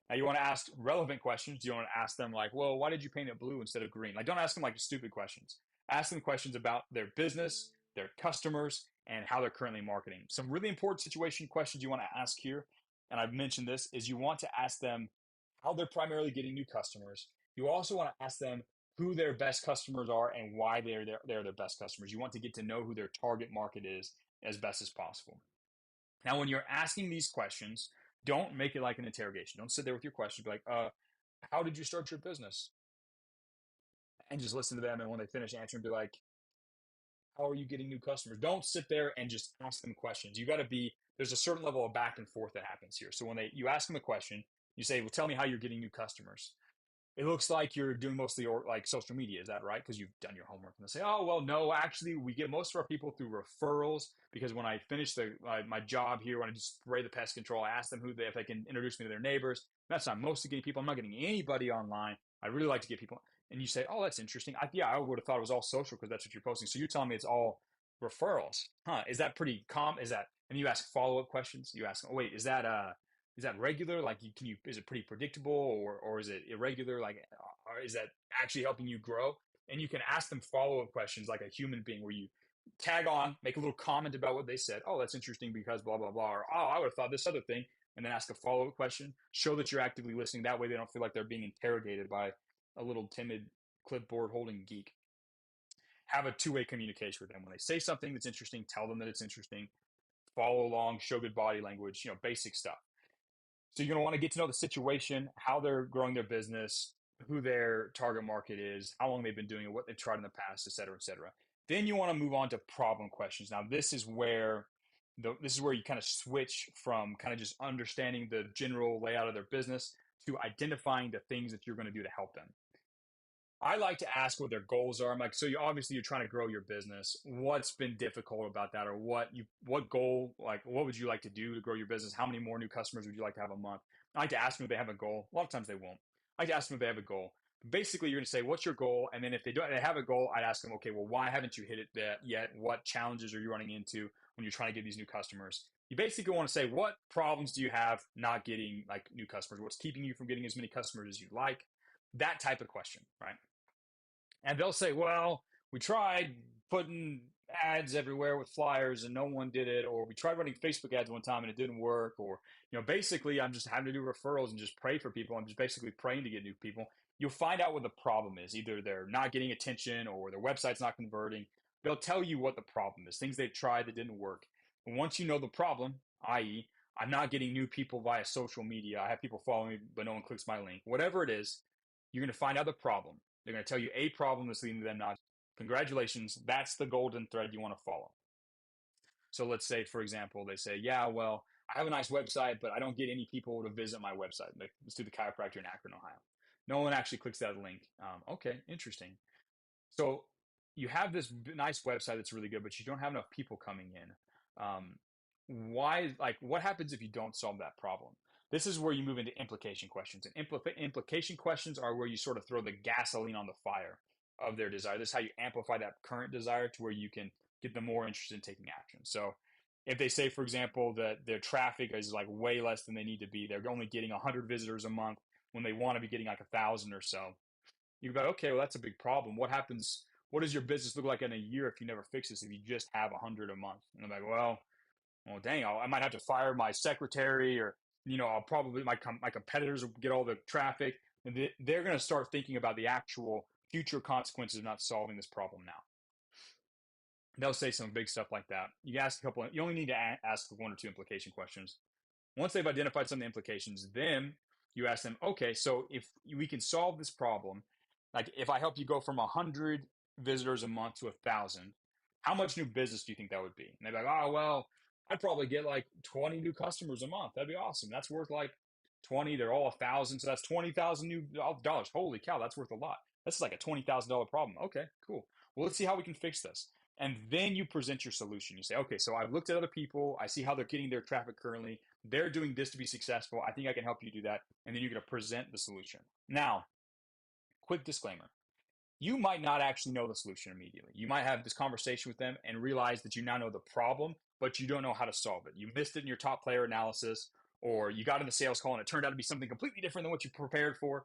Now, you want to ask relevant questions. You want to ask them like, well, why did you paint it blue instead of green? Like, don't ask them like stupid questions. Ask them questions about their business, their customers, and how they're currently marketing. Some really important situation questions you want to ask here, and I've mentioned this, is you want to ask them how they're primarily getting new customers. You also want to ask them who their best customers are and why they're their best customers. You want to get to know who their target market is as best as possible. Now, when you're asking these questions, don't make it like an interrogation. Don't sit there with your question, be like, how did you start your business? And just listen to them. And when they finish answering, be like, how are you getting new customers? Don't sit there and just ask them questions. There's a certain level of back and forth that happens here. So when you ask them a question, you say, well, tell me how you're getting new customers. It looks like you're doing mostly like social media. Is that right? Because you've done your homework. And they say, oh, well, no, actually, we get most of our people through referrals because when I finish my job here, when I just spray the pest control, I ask them if they can introduce me to their neighbors. That's not mostly getting people. I'm not getting anybody online. I really like to get people. And you say, oh, that's interesting. I would have thought it was all social because that's what you're posting. So you're telling me it's all referrals. Huh? Is that pretty common? And you ask follow-up questions. You ask, oh, wait, is that regular? Like, is it pretty predictable or is it irregular? Like, or is that actually helping you grow? And you can ask them follow-up questions like a human being where you tag on, make a little comment about what they said. Oh, that's interesting because blah, blah, blah. Or, oh, I would have thought this other thing. And then ask a follow-up question. Show that you're actively listening. That way they don't feel like they're being interrogated by a little timid clipboard holding geek. Have a two-way communication with them. When they say something that's interesting, tell them that it's interesting. Follow along, show good body language, basic stuff. So you're going to want to get to know the situation, how they're growing their business, who their target market is, how long they've been doing it, what they've tried in the past, et cetera, et cetera. Then you want to move on to problem questions. Now, this is where you kind of switch from kind of just understanding the general layout of their business to identifying the things that you're going to do to help them. I like to ask what their goals are. I'm like, so you're trying to grow your business. What's been difficult about that? Or what goal, like, what would you like to do to grow your business? How many more new customers would you like to have a month? I like to ask them if they have a goal. A lot of times they won't. I like to ask them if they have a goal. Basically, you're going to say, what's your goal? And then if they have a goal, I'd ask them, okay, well, why haven't you hit it yet? What challenges are you running into when you're trying to get these new customers? You basically want to say, what problems do you have not getting like new customers? What's keeping you from getting as many customers as you'd like? That type of question, right? And they'll say, well, we tried putting ads everywhere with flyers and no one did it, or we tried running Facebook ads one time and it didn't work, or basically I'm just having to do referrals and just pray for people. I'm just basically praying to get new people. You'll find out what the problem is. Either they're not getting attention or their website's not converting. They'll tell you what the problem is, things they've tried that didn't work. And once you know the problem, i.e., I'm not getting new people via social media, I have people following me but no one clicks my link, whatever it is, you're going to find out the problem. They're going to tell you a problem that's leading to them not. Congratulations, that's the golden thread you want to follow. So let's say, for example, they say, yeah, well, I have a nice website, but I don't get any people to visit my website. Let's do the chiropractor in Akron, Ohio. No one actually clicks that link. Okay, interesting. So you have this nice website that's really good, but you don't have enough people coming in. Why? Like, what happens if you don't solve that problem? This is where you move into implication questions. And implication questions are where you sort of throw the gasoline on the fire of their desire. This is how you amplify that current desire to where you can get them more interested in taking action. So if they say, for example, that their traffic is like way less than they need to be, they're only getting 100 visitors a month when they want to be getting like 1,000 or so. You're like, okay, well, that's a big problem. What happens? What does your business look like in a year if you never fix this? If you just have 100 a month? And I'm like, well, dang, I might have to fire my secretary, or I'll probably my competitors will get all the traffic, and they're going to start thinking about the actual future consequences of not solving this problem now. They'll say some big stuff like that. You ask a couple. You only need to ask one or two implication questions. Once they've identified some of the implications, then you ask them, okay, so if we can solve this problem, like if I help you go from 100 visitors a month to 1,000, how much new business do you think that would be? And they're like, oh, well, I'd probably get like 20 new customers a month. That'd be awesome. That's worth like 20. They're all 1,000. So that's 20,000 new dollars. Holy cow, that's worth a lot. That's like a $20,000 problem. Okay, cool. Well, let's see how we can fix this. And then you present your solution. You say, okay, so I've looked at other people. I see how they're getting their traffic currently. They're doing this to be successful. I think I can help you do that. And then you're going to present the solution. Now, quick disclaimer. You might not actually know the solution immediately. You might have this conversation with them and realize that you now know the problem, but you don't know how to solve it. You missed it in your top player analysis, or you got in the sales call and it turned out to be something completely different than what you prepared for.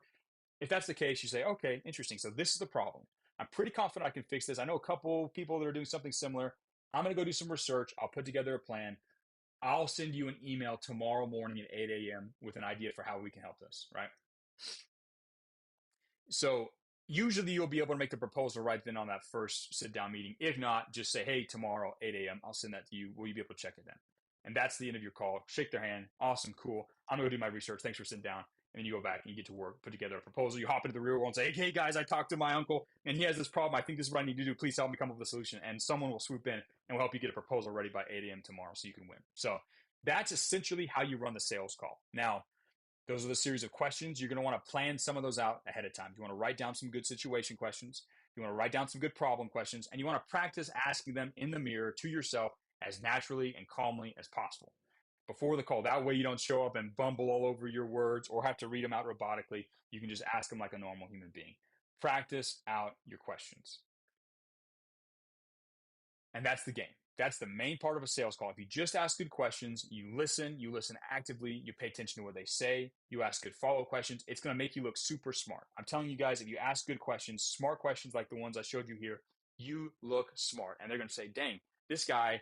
If that's the case, you say, okay, interesting. So this is the problem. I'm pretty confident I can fix this. I know a couple people that are doing something similar. I'm going to go do some research. I'll put together a plan. I'll send you an email tomorrow morning at 8 a.m. with an idea for how we can help this, right? So usually you'll be able to make the proposal right then on that first sit down meeting. If not, just say, hey, tomorrow, 8 a.m., I'll send that to you. Will you be able to check it then? And that's the end of your call. Shake their hand. Awesome, cool. I'm going to go do my research. Thanks for sitting down. And then you go back and you get to work, put together a proposal. You hop into the real world and say, hey, guys, I talked to my uncle and he has this problem. I think this is what I need to do. Please help me come up with a solution. And someone will swoop in and will help you get a proposal ready by 8 a.m. tomorrow so you can win. So that's essentially how you run the sales call. Now, those are the series of questions. You're going to want to plan some of those out ahead of time. You want to write down some good situation questions. You want to write down some good problem questions, and you want to practice asking them in the mirror to yourself as naturally and calmly as possible before the call. That way you don't show up and bumble all over your words or have to read them out robotically. You can just ask them like a normal human being. Practice out your questions. And that's the game. That's the main part of a sales call. If you just ask good questions, you listen actively, you pay attention to what they say, you ask good follow-up questions, it's going to make you look super smart. I'm telling you guys, if you ask good questions, smart questions like the ones I showed you here, you look smart. And they're going to say, dang, this guy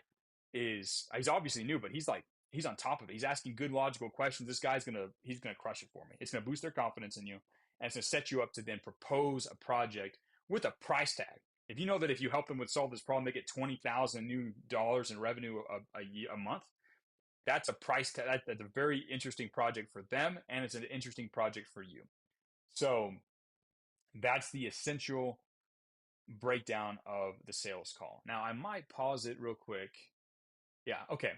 he's obviously new, but he's on top of it. He's asking good logical questions. This guy's he's going to crush it for me. It's going to boost their confidence in you. And it's going to set you up to then propose a project with a price tag. If you know that if you help them with solve this problem, they get 20,000 new dollars in revenue a month, that's a price tag. That's a very interesting project for them, and it's an interesting project for you. So that's the essential breakdown of the sales call. Now, I might pause it real quick. Yeah, okay.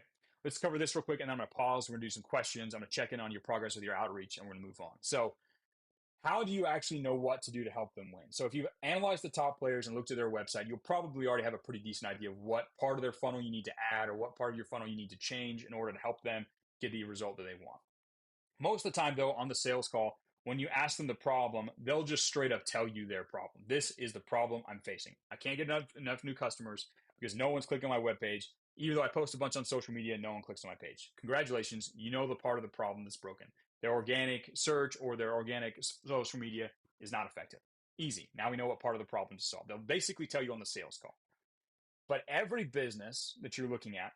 Let's cover this real quick, and then I'm going to pause. We're going to do some questions. I'm going to check in on your progress with your outreach, and we're going to move on. So how do you actually know what to do to help them win? So if you've analyzed the top players and looked at their website, you'll probably already have a pretty decent idea of what part of their funnel you need to add or what part of your funnel you need to change in order to help them get the result that they want. Most of the time, though, on the sales call, when you ask them the problem, they'll just straight up tell you their problem. This is the problem I'm facing. I can't get enough new customers because no one's clicking on my webpage. Even though I post a bunch on social media, no one clicks on my page. Congratulations, you know the part of the problem that's broken. Their organic search or their organic social media is not effective. Easy. Now we know what part of the problem to solve. They'll basically tell you on the sales call. But every business that you're looking at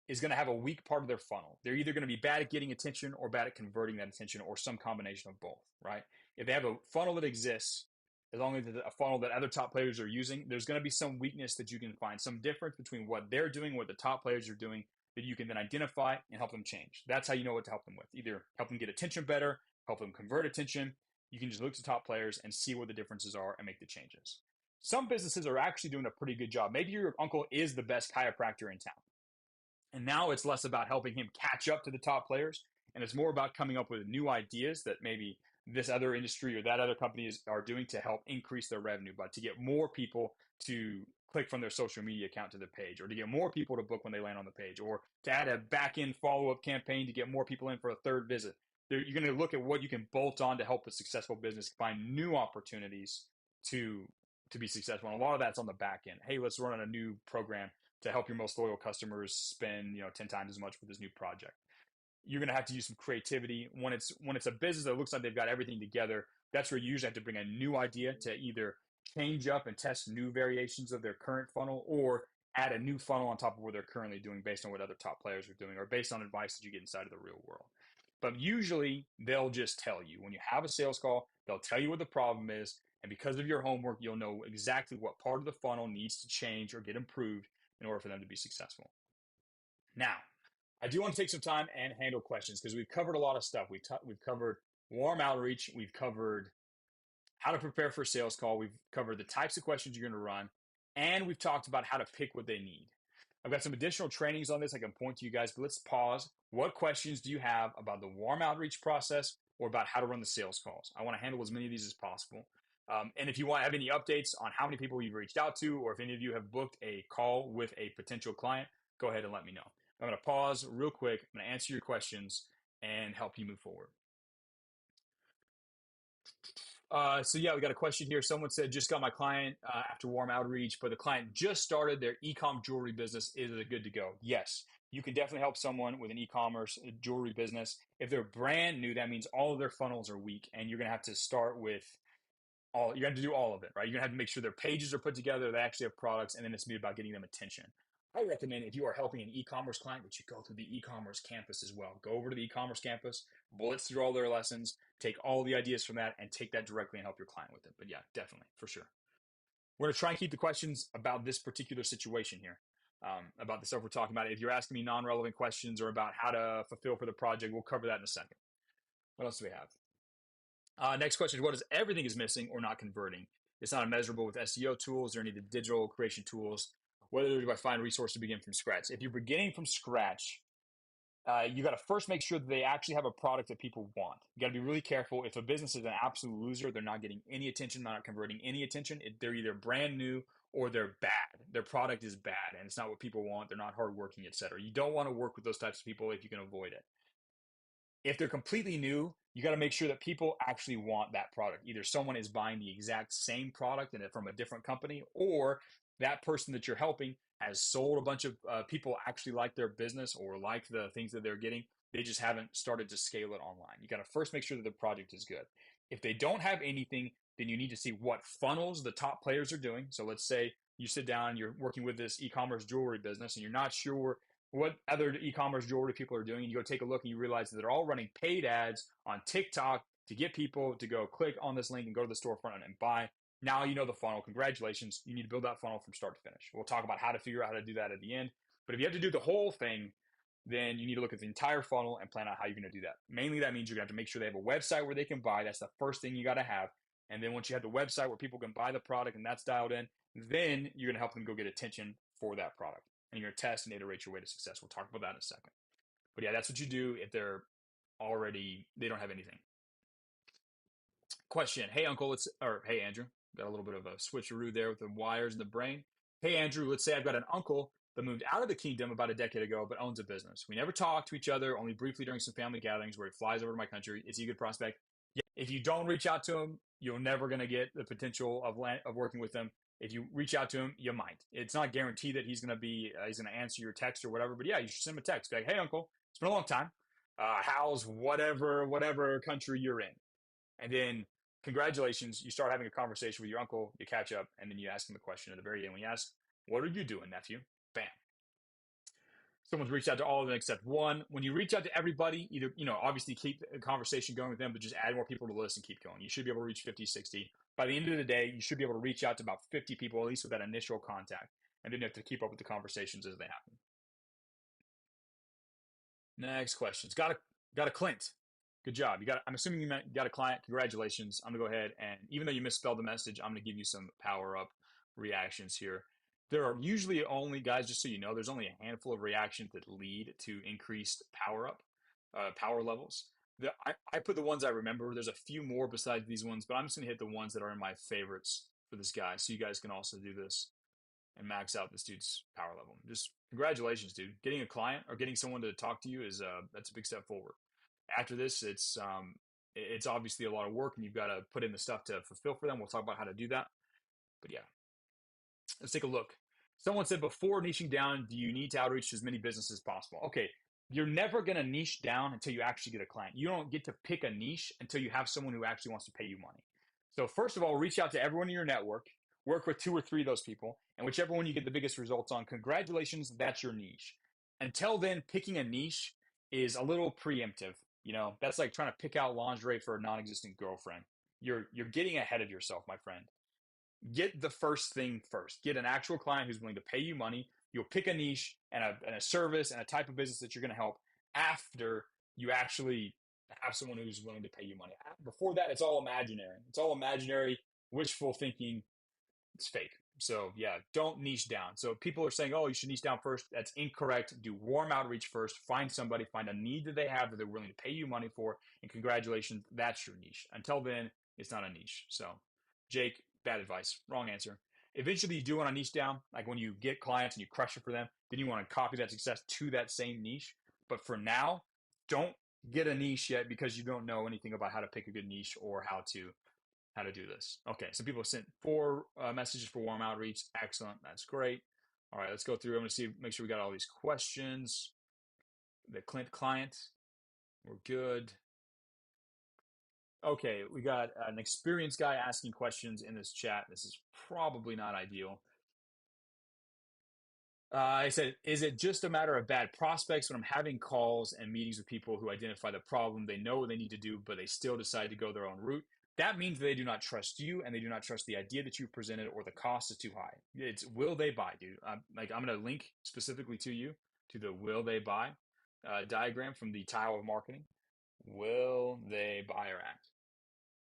is going to have a weak part of their funnel. They're either going to be bad at getting attention or bad at converting that attention, or some combination of both, right? If they have a funnel that exists, as long as it's a funnel that other top players are using, there's going to be some weakness that you can find, some difference between what they're doing, what the top players are doing, that you can then identify and help them change. That's how you know what to help them with. Either help them get attention better, help them convert attention. You can just look to top players and see what the differences are and make the changes. Some businesses are actually doing a pretty good job. Maybe your uncle is the best chiropractor in town. And now it's less about helping him catch up to the top players, and it's more about coming up with new ideas that maybe this other industry or that other companies are doing to help increase their revenue, but to get more people to click from their social media account to the page, or to get more people to book when they land on the page, or to add a back end follow up campaign to get more people in for a third visit. You're going to look at what you can bolt on to help a successful business find new opportunities to to be successful. And a lot of that's on the back end. Hey, let's run on a new program to help your most loyal customers spend 10 times as much for this new project. You're going to have to use some creativity. When it's a business that looks like they've got everything together, that's where you usually have to bring a new idea to either change up and test new variations of their current funnel, or add a new funnel on top of what they're currently doing based on what other top players are doing, or based on advice that you get inside of the real world. But usually they'll just tell you when you have a sales call, they'll tell you what the problem is. And because of your homework, you'll know exactly what part of the funnel needs to change or get improved in order for them to be successful. Now, I do want to take some time and handle questions because we've covered a lot of stuff. We've covered warm outreach. We've covered how to prepare for a sales call. We've covered the types of questions you're going to run. And we've talked about how to pick what they need. I've got some additional trainings on this I can point to you guys, but let's pause. What questions do you have about the warm outreach process or about how to run the sales calls? I want to handle as many of these as possible. And if you want to have any updates on how many people you've reached out to, or if any of you have booked a call with a potential client, go ahead and let me know. I'm going to pause real quick. I'm going to answer your questions and help you move forward. So yeah, we got a question here. Someone said, just got my client after warm outreach, but the client just started their e-com jewelry business. Is it good to go? Yes, you can definitely help someone with an e-commerce jewelry business. If they're brand new, that means all of their funnels are weak, and you're going to have to start with you have to do all of it, right? You're gonna have to make sure their pages are put together, they actually have products, and then it's about getting them attention. I recommend, if you are helping an e-commerce client, that you go through the e-commerce campus as well. Go over to the e-commerce campus, blitz through all their lessons, take all the ideas from that, and take that directly and help your client with it. But yeah, definitely, for sure. We're gonna try and keep the questions about this particular situation here, about the stuff we're talking about. If you're asking me non-relevant questions or about how to fulfill for the project, we'll cover that in a second. What else do we have? Next question is, what is everything is missing or not converting? It's not measurable with SEO tools or any of the digital creation tools. Whether do I find resources to begin from scratch? If you're beginning from scratch, you got to first make sure that they actually have a product that people want. You got to be really careful. If a business is an absolute loser, they're not getting any attention, not converting any attention. They're either brand new or they're bad. Their product is bad and it's not what people want. They're not hardworking, etc. You don't want to work with those types of people if you can avoid it. If they're completely new, you got to make sure that people actually want that product. Either someone is buying the exact same product and from a different company, or that person that you're helping has sold a bunch of people actually like their business or like the things that they're getting. They just haven't started to scale it online. You got to first make sure that the project is good. If they don't have anything, then you need to see what funnels the top players are doing. So let's say you sit down, you're working with this e-commerce jewelry business, and you're not sure what other e-commerce jewelry people are doing. And you go take a look and you realize that they're all running paid ads on TikTok to get people to go click on this link and go to the storefront and buy. Now you know the funnel. Congratulations. You need to build that funnel from start to finish. We'll talk about how to figure out how to do that at the end. But if you have to do the whole thing, then you need to look at the entire funnel and plan out how you're going to do that. Mainly that means you're going to have to make sure they have a website where they can buy. That's the first thing you got to have. And then once you have the website where people can buy the product and that's dialed in, then you're going to help them go get attention for that product. And you're going to test and iterate your way to success. We'll talk about that in a second. But yeah, that's what you do if they don't have anything. Question. Hey, Uncle, hey, Andrew. Got a little bit of a switcheroo there with the wires in the brain. Hey, Andrew, let's say I've got an uncle that moved out of the kingdom about a decade ago, but owns a business. We never talk to each other, only briefly during some family gatherings where he flies over to my country. Is he a good prospect? Yeah. If you don't reach out to him, you're never going to get the potential of working with him. If you reach out to him, you might. It's not guaranteed that he's going to answer your text or whatever, but yeah, you should send him a text. Be like, hey, Uncle, it's been a long time. How's whatever country you're in? And then congratulations, you start having a conversation with your uncle, you catch up, and then you ask him a question at the very end. When you ask What are you doing, nephew? Bam. Someone's reached out to all of them except one. When you reach out to everybody, either, obviously keep a conversation going with them, but just add more people to the list and keep going. You should be able to reach 50, 60. By the end of the day, you should be able to reach out to about 50 people, at least with that initial contact. And then you have to keep up with the conversations as they happen. Next questions. Got a Clint. Good job. I'm assuming you got a client. Congratulations. I'm gonna go ahead and even though you misspelled the message, I'm gonna give you some power up reactions here. There are usually only, guys, just so you know, there's only a handful of reactions that lead to increased power levels. I put the ones I remember. There's a few more besides these ones, but I'm just gonna hit the ones that are in my favorites for this guy, so you guys can also do this and max out this dude's power level. Just congratulations, dude. Getting a client or getting someone to talk to you is that's a big step forward. After this, it's obviously a lot of work, and you've got to put in the stuff to fulfill for them. We'll talk about how to do that. But yeah, let's take a look. Someone said before niching down, do you need to outreach to as many businesses as possible? Okay, you're never going to niche down until you actually get a client. You don't get to pick a niche until you have someone who actually wants to pay you money. So first of all, reach out to everyone in your network, work with 2 or 3 of those people, and whichever one you get the biggest results on, congratulations, that's your niche. Until then, picking a niche is a little preemptive. That's like trying to pick out lingerie for a non-existent girlfriend. You're getting ahead of yourself, my friend. Get the first thing first. Get an actual client who's willing to pay you money. You'll pick a niche and a service and a type of business that you're going to help after you actually have someone who's willing to pay you money. Before that, it's all imaginary. It's all imaginary, wishful thinking. It's fake. So yeah, don't niche down. So people are saying, oh, you should niche down first. That's incorrect. Do warm outreach first. Find somebody, find a need that they have that they're willing to pay you money for, and congratulations, that's your niche. Until then, it's not a niche. So, Jake, bad advice. Wrong answer. Eventually, you do want to niche down. Like when you get clients and you crush it for them, then you want to copy that success to that same niche. But for now, don't get a niche yet because you don't know anything about how to pick a good niche or how to do this. Okay, so people have sent 4 messages for warm outreach. Excellent, that's great. All right, let's go through. I'm going to make sure we got all these questions. The Clint client, we're good. Okay, we got an experienced guy asking questions in this chat. This is probably not ideal. I said, is it just a matter of bad prospects when I'm having calls and meetings with people who identify the problem? They know what they need to do, but they still decide to go their own route. That means they do not trust you and they do not trust the idea that you presented or the cost is too high. It's will they buy, dude? I'm going to link specifically to you to the will they buy diagram from the Tile of Marketing. Will they buy or act?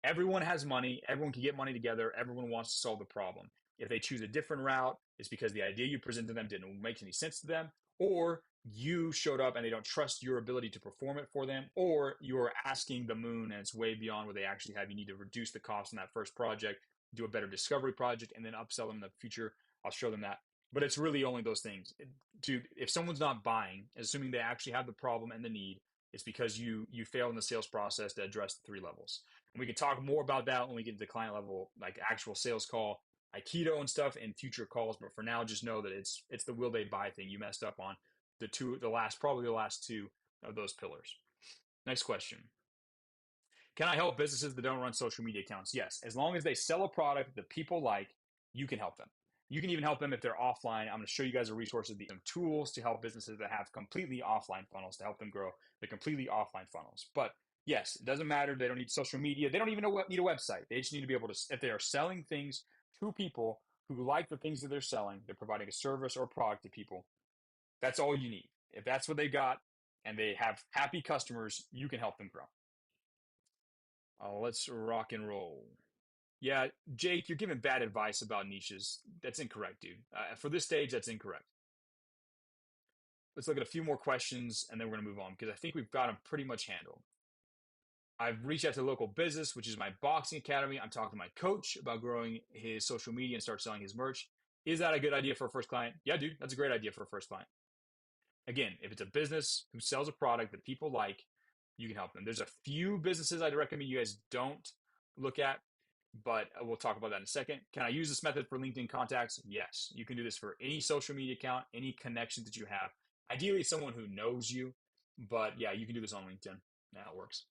Everyone has money. Everyone can get money together. Everyone wants to solve the problem. If they choose a different route, it's because the idea you present to them didn't make any sense to them, or you showed up and they don't trust your ability to perform it for them, or you're asking the moon and it's way beyond what they actually have. You need to reduce the cost on that first project, do a better discovery project, and then upsell them in the future. I'll show them that. But it's really only those things. If someone's not buying, assuming they actually have the problem and the need, it's because you failed in the sales process to address the 3 levels. And we can talk more about that when we get to the client level, like actual sales call, Aikido and stuff in future calls. But for now, just know that it's the will they buy thing you messed up on. Probably the last 2 of those pillars. Next question. Can I help businesses that don't run social media accounts? Yes. As long as they sell a product that people like, you can help them. You can even help them if they're offline. I'm going to show you guys a resource of some tools to help businesses that have completely offline funnels to help them grow the completely offline funnels. But yes, it doesn't matter. They don't need social media. They don't even need a website. They just need to be able to, if they are selling things to people who like the things that they're selling, they're providing a service or product to people. That's all you need. If that's what they got and they have happy customers, you can help them grow. Let's rock and roll. Yeah, Jake, you're giving bad advice about niches. That's incorrect, dude. For this stage, that's incorrect. Let's look at a few more questions and then we're going to move on because I think we've got them pretty much handled. I've reached out to local business, which is my boxing academy. I'm talking to my coach about growing his social media and start selling his merch. Is that a good idea for a first client? Yeah, dude, that's a great idea for a first client. Again, if it's a business who sells a product that people like, you can help them. There's a few businesses I'd recommend you guys don't look at, but we'll talk about that in a second. Can I use this method for LinkedIn contacts? Yes. You can do this for any social media account, any connection that you have. Ideally, someone who knows you, but yeah, you can do this on LinkedIn. That works.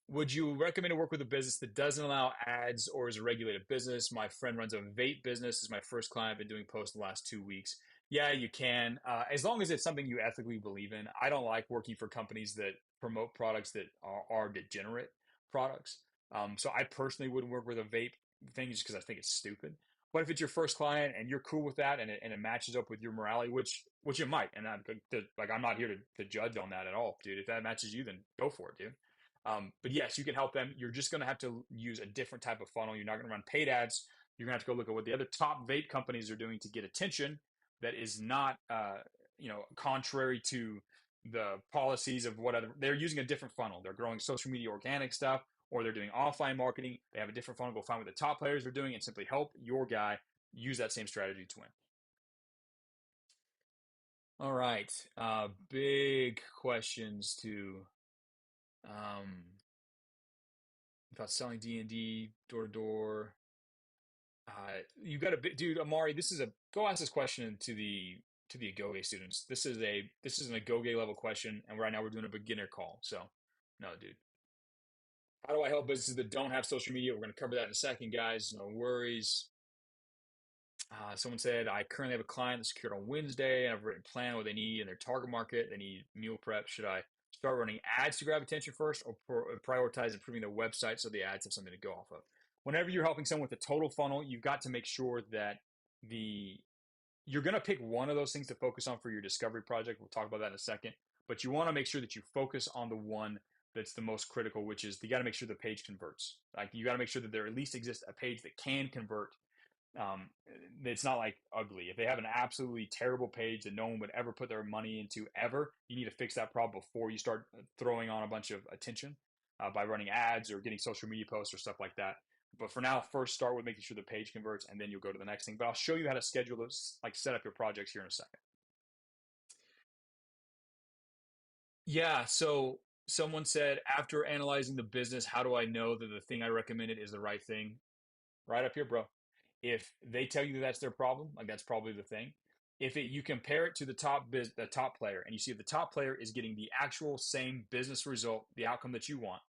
Would you recommend to work with a business that doesn't allow ads or is a regulated business? My friend runs a vape business. Is my first client. I've been doing posts the last 2 weeks. Yeah, you can, as long as it's something you ethically believe in. I don't like working for companies that promote products that are degenerate products. So I personally wouldn't work with a vape thing just because I think it's stupid. But if it's your first client and you're cool with that and it matches up with your morality, which it might, and I'm not here to judge on that at all, dude. If that matches you, then go for it, dude. But yes, you can help them. You're just going to have to use a different type of funnel. You're not going to run paid ads. You're going to have to go look at what the other top vape companies are doing to get attention that is not, contrary to the policies of what other, they're using a different funnel. They're growing social media organic stuff, or they're doing offline marketing. They have a different funnel. Go find what the top players are doing and simply help your guy use that same strategy to win. All right. Big questions to um, about selling D&D door to door. You got a bit, dude, Amari. This is a go ask this question to the Agoge students. This is an Agoge level question, and right now we're doing a beginner call. So, no, dude. How do I help businesses that don't have social media? We're going to cover that in a second, guys. No worries. Someone said, I currently have a client that secured on Wednesday, and I've written a plan what they need in their target market. They need meal prep. Should I start running ads to grab attention first, or prioritize improving their website so the ads have something to go off of? Whenever you're helping someone with a total funnel, you've got to make sure that the you're going to pick one of those things to focus on for your discovery project. We'll talk about that in a second. But you want to make sure that you focus on the one that's the most critical, which is you got to make sure the page converts. Like you got to make sure that there at least exists a page that can convert. um, it's not like ugly. If they have an absolutely terrible page that no one would ever put their money into ever, you need to fix that problem before you start throwing on a bunch of attention by running ads or getting social media posts or stuff like that. But for now, first start with making sure the page converts, and then you'll go to the next thing. But I'll show you how to schedule those, like set up your projects here in a second. Yeah. So someone said, after analyzing the business, how do I know that the thing I recommended is the right thing? Right up here, bro. If they tell you that that's their problem, like that's probably the thing. If you compare it to the top player, and you see if the top player is getting the actual same business result, the outcome that you want,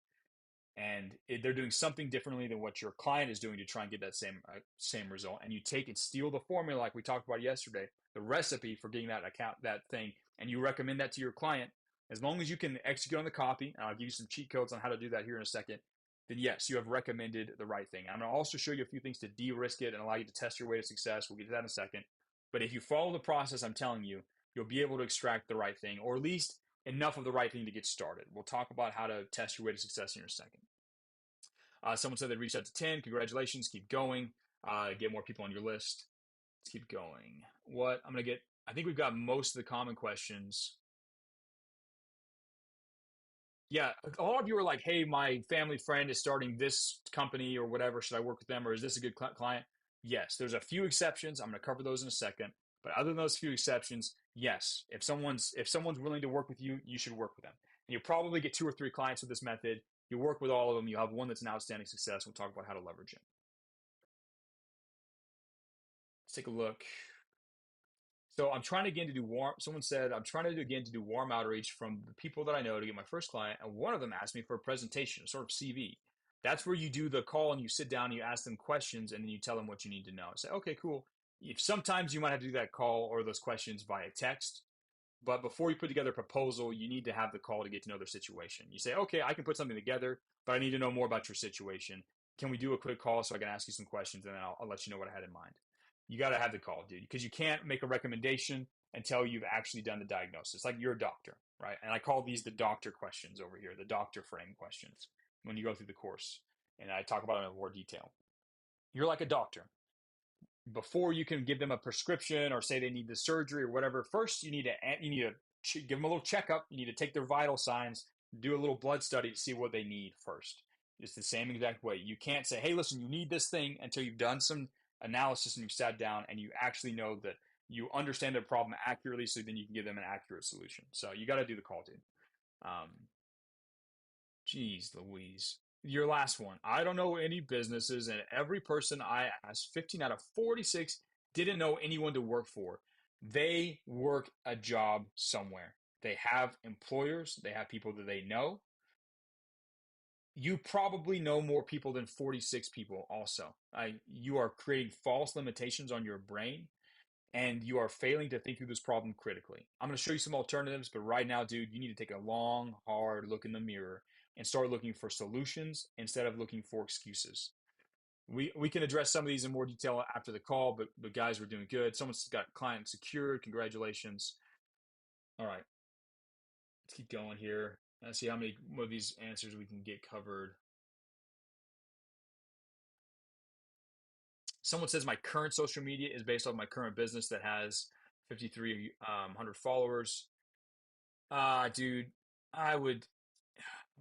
and they're doing something differently than what your client is doing to try and get that same result, and you take and steal the formula like we talked about yesterday, the recipe for getting that thing, and you recommend that to your client, as long as you can execute on the copy, and I'll give you some cheat codes on how to do that here in a second, then yes, you have recommended the right thing. I'm going to also show you a few things to de-risk it and allow you to test your way to success. We'll get to that in a second. But if you follow the process I'm telling you, you'll be able to extract the right thing, or at least enough of the right thing to get started. We'll talk about how to test your way to success in a second. Someone said they reached out to 10. Congratulations. Keep going. Get more people on your list. Let's keep going. I think we've got most of the common questions. Yeah, a lot of you are like, hey, my family friend is starting this company or whatever. Should I work with them, or is this a good client? Yes, there's a few exceptions. I'm going to cover those in a second. But other than those few exceptions, yes, if someone's willing to work with you, you should work with them. And you'll probably get two or three clients with this method. You work with all of them. You have one that's an outstanding success. We'll talk about how to leverage it. Let's take a look. So I'm trying again to do warm. Someone said I'm trying to do again to do warm outreach from the people that I know to get my first client, and one of them asked me for a presentation, a sort of CV. That's where you do the call and you sit down and you ask them questions and then you tell them what you need to know. Say, okay, cool. If sometimes you might have to do that call or those questions via text, but before you put together a proposal, you need to have the call to get to know their situation. You say, okay, I can put something together, but I need to know more about your situation. Can we do a quick call so I can ask you some questions and then I'll let you know what I had in mind? You got to have the call, dude, because you can't make a recommendation until you've actually done the diagnosis. Like you're a doctor, right? And I call these the doctor questions over here, the doctor frame questions when you go through the course. And I talk about them in more detail. You're like a doctor. Before you can give them a prescription or say they need the surgery or whatever, first you need to give them a little checkup. You need to take their vital signs, do a little blood study to see what they need first. It's the same exact way. You can't say, hey, listen, you need this thing until you've done some analysis and you've sat down and you actually know that you understand their problem accurately, so then you can give them an accurate solution. So you got to do the call, dude. Um, Geez Louise. Your last one. I don't know any businesses, and every person I asked, 15 out of 46, didn't know anyone to work for. They work a job somewhere. They have employers, they have people that they know. You probably know more people than 46 people also. You are creating false limitations on your brain and you are failing to think through this problem critically. I'm going to show you some alternatives, but right now, dude, you need to take a long, hard look in the mirror and start looking for solutions instead of looking for excuses. We can address some of these in more detail after the call, but guys, we're doing good. Someone's got client secured. Congratulations. All right, let's keep going here. Let's see how many of these answers we can get covered. Someone says my current social media is based on my current business that has 5,300 followers. Dude, I would,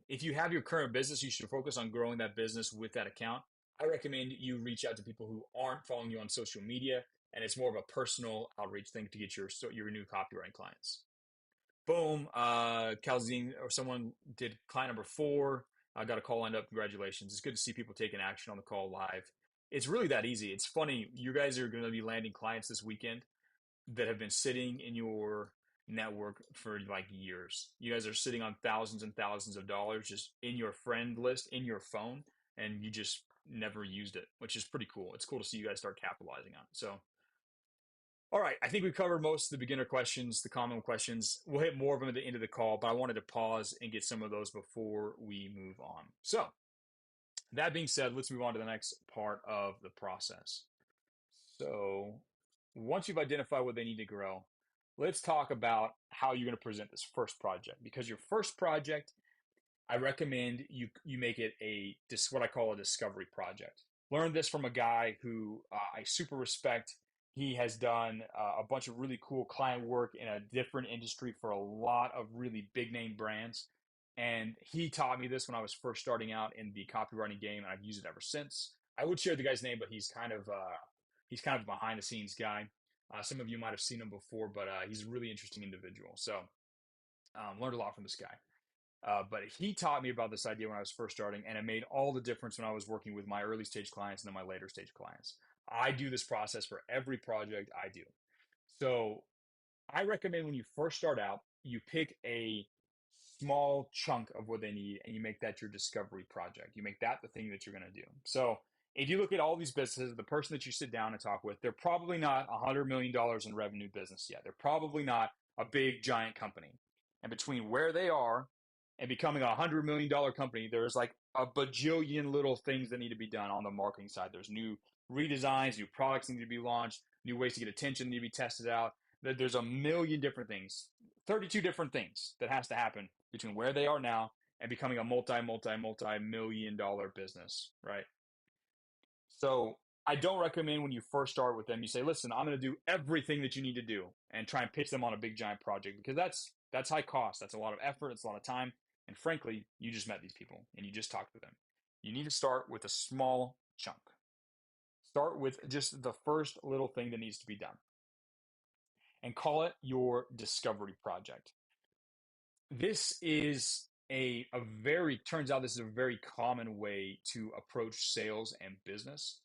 if you have your current business, you should focus on growing that business with that account. I recommend you reach out to people who aren't following you on social media, and it's more of a personal outreach thing to get your new copywriting clients. Boom, Calzine or someone did client number 4. I got a call lined up. Congratulations. It's good to see people taking action on the call live. It's really that easy. It's funny. You guys are going to be landing clients this weekend that have been sitting in your network for like years. You guys are sitting on thousands and thousands of dollars just in your friend list in your phone, and you just never used it, which is pretty cool. It's cool to see you guys start capitalizing on it. So, all right, I think we covered most of the beginner questions, the common questions. We'll hit more of them at the end of the call, but I wanted to pause and get some of those before we move on. So, that being said, let's move on to the next part of the process. So, once you've identified what they need to grow, let's talk about how you're going to present this first project. Because your first project, I recommend you make it what I call a discovery project. Learned this from a guy who I super respect. He has done a bunch of really cool client work in a different industry for a lot of really big name brands. And he taught me this when I was first starting out in the copywriting game, and I've used it ever since. I would share the guy's name, but he's kind of a behind the scenes guy. Some of you might have seen him before, but he's a really interesting individual. So learned a lot from this guy. But he taught me about this idea when I was first starting, and it made all the difference when I was working with my early stage clients and then my later stage clients. I do this process for every project I do. So I recommend when you first start out, you pick a small chunk of what they need and you make that your discovery project. You make that the thing that you're going to do. So if you look at all these businesses, the person that you sit down and talk with, they're probably not $100 million in revenue business yet. They're probably not a big giant company. And between where they are and becoming $100 million company, there's like a bajillion little things that need to be done on the marketing side. There's new redesigns, new products need to be launched, new ways to get attention need to be tested out. There's a million different things, 32 different things that has to happen between where they are now and becoming a multi million dollar business, right? So I don't recommend when you first start with them, you say, listen, I'm going to do everything that you need to do and try and pitch them on a big giant project because that's high cost. That's a lot of effort. It's a lot of time. And frankly, you just met these people and you just talked to them. You need to start with a small chunk. Start with just the first little thing that needs to be done and call it your discovery project. This is a very turns out this is a very common way to approach sales and business.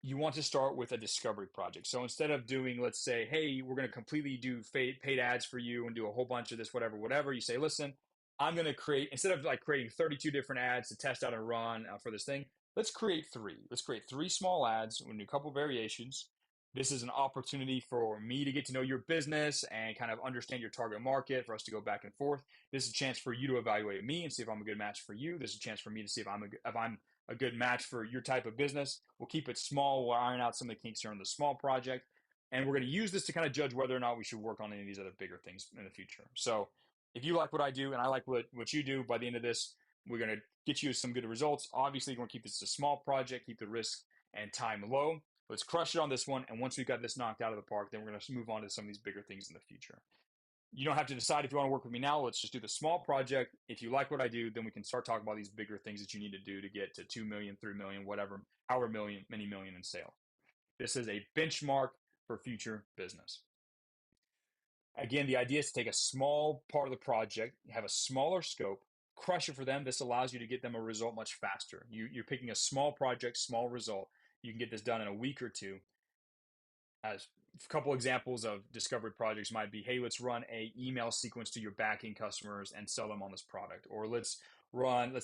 You want to start with a discovery project. So instead of doing, let's say, hey, we're going to completely do paid ads for you and do a whole bunch of this, whatever, you say, listen, I'm going to create, instead of like creating 32 different ads to test out and run for this thing, let's create 3. Let's create 3 small ads. We're going to do a couple variations. This is an opportunity for me to get to know your business and kind of understand your target market, for us to go back and forth. This is a chance for you to evaluate me and see if I'm a good match for you. This is a chance for me to see if I'm a good match for your type of business. We'll keep it small. We'll iron out some of the kinks here on the small project. And we're going to use this to kind of judge whether or not we should work on any of these other bigger things in the future. So if you like what I do and I like what you do, by the end of this, we're going to get you some good results. Obviously, we're going to keep this a small project, keep the risk and time low. Let's crush it on this one. And once we've got this knocked out of the park, then we're going to move on to some of these bigger things in the future. You don't have to decide if you want to work with me now. Let's just do the small project. If you like what I do, then we can start talking about these bigger things that you need to do to get to 2 million, 3 million, whatever, however many million in sales. This is a benchmark for future business. Again, the idea is to take a small part of the project, have a smaller scope, crush it for them. This allows you to get them a result much faster. You're picking a small project, small result. You can get this done in a week or two as A couple examples of discovery projects might be, hey, let's run a email sequence to your backing customers and sell them on this product. Or let's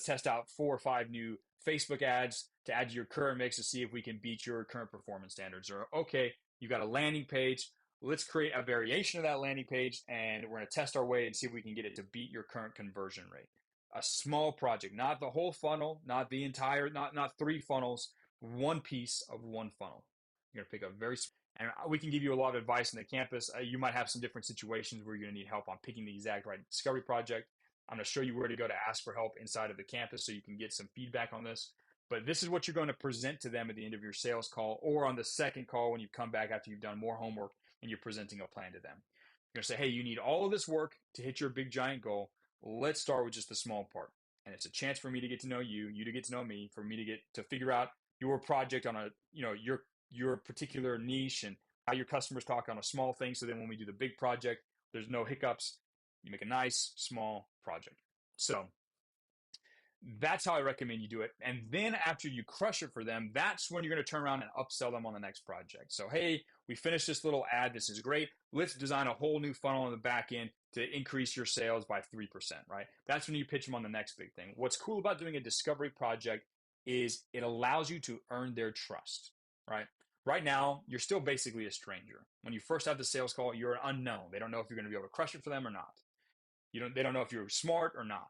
test out 4 or 5 new Facebook ads to add to your current mix to see if we can beat your current performance standards. Or, okay, you got a landing page. Let's create a variation of that landing page and we're going to test our way and see if we can get it to beat your current conversion rate. A small project, not the whole funnel, not the entire, not 3 funnels, one piece of one funnel. You're going to pick a very, and we can give you a lot of advice in the campus. You might have some different situations where you're going to need help on picking the exact right discovery project. I'm going to show you where to go to ask for help inside of the campus so you can get some feedback on this. But this is what you're going to present to them at the end of your sales call or on the second call when you come back after you've done more homework and you're presenting a plan to them. You're going to say, hey, you need all of this work to hit your big giant goal. Let's start with just the small part. And it's a chance for me to get to know you, you to get to know me, for me to get to figure out your project on your particular niche and how your customers talk on a small thing. So then when we do the big project, there's no hiccups. You make a nice small project. So that's how I recommend you do it. And then after you crush it for them, that's when you're going to turn around and upsell them on the next project. So, hey, we finished this little ad. This is great. Let's design a whole new funnel on the back end to increase your sales by 3%, right? That's when you pitch them on the next big thing. What's cool about doing a discovery project is it allows you to earn their trust, right? Right now, you're still basically a stranger. When you first have the sales call, you're an unknown. They don't know if you're going to be able to crush it for them or not. They don't know if you're smart or not.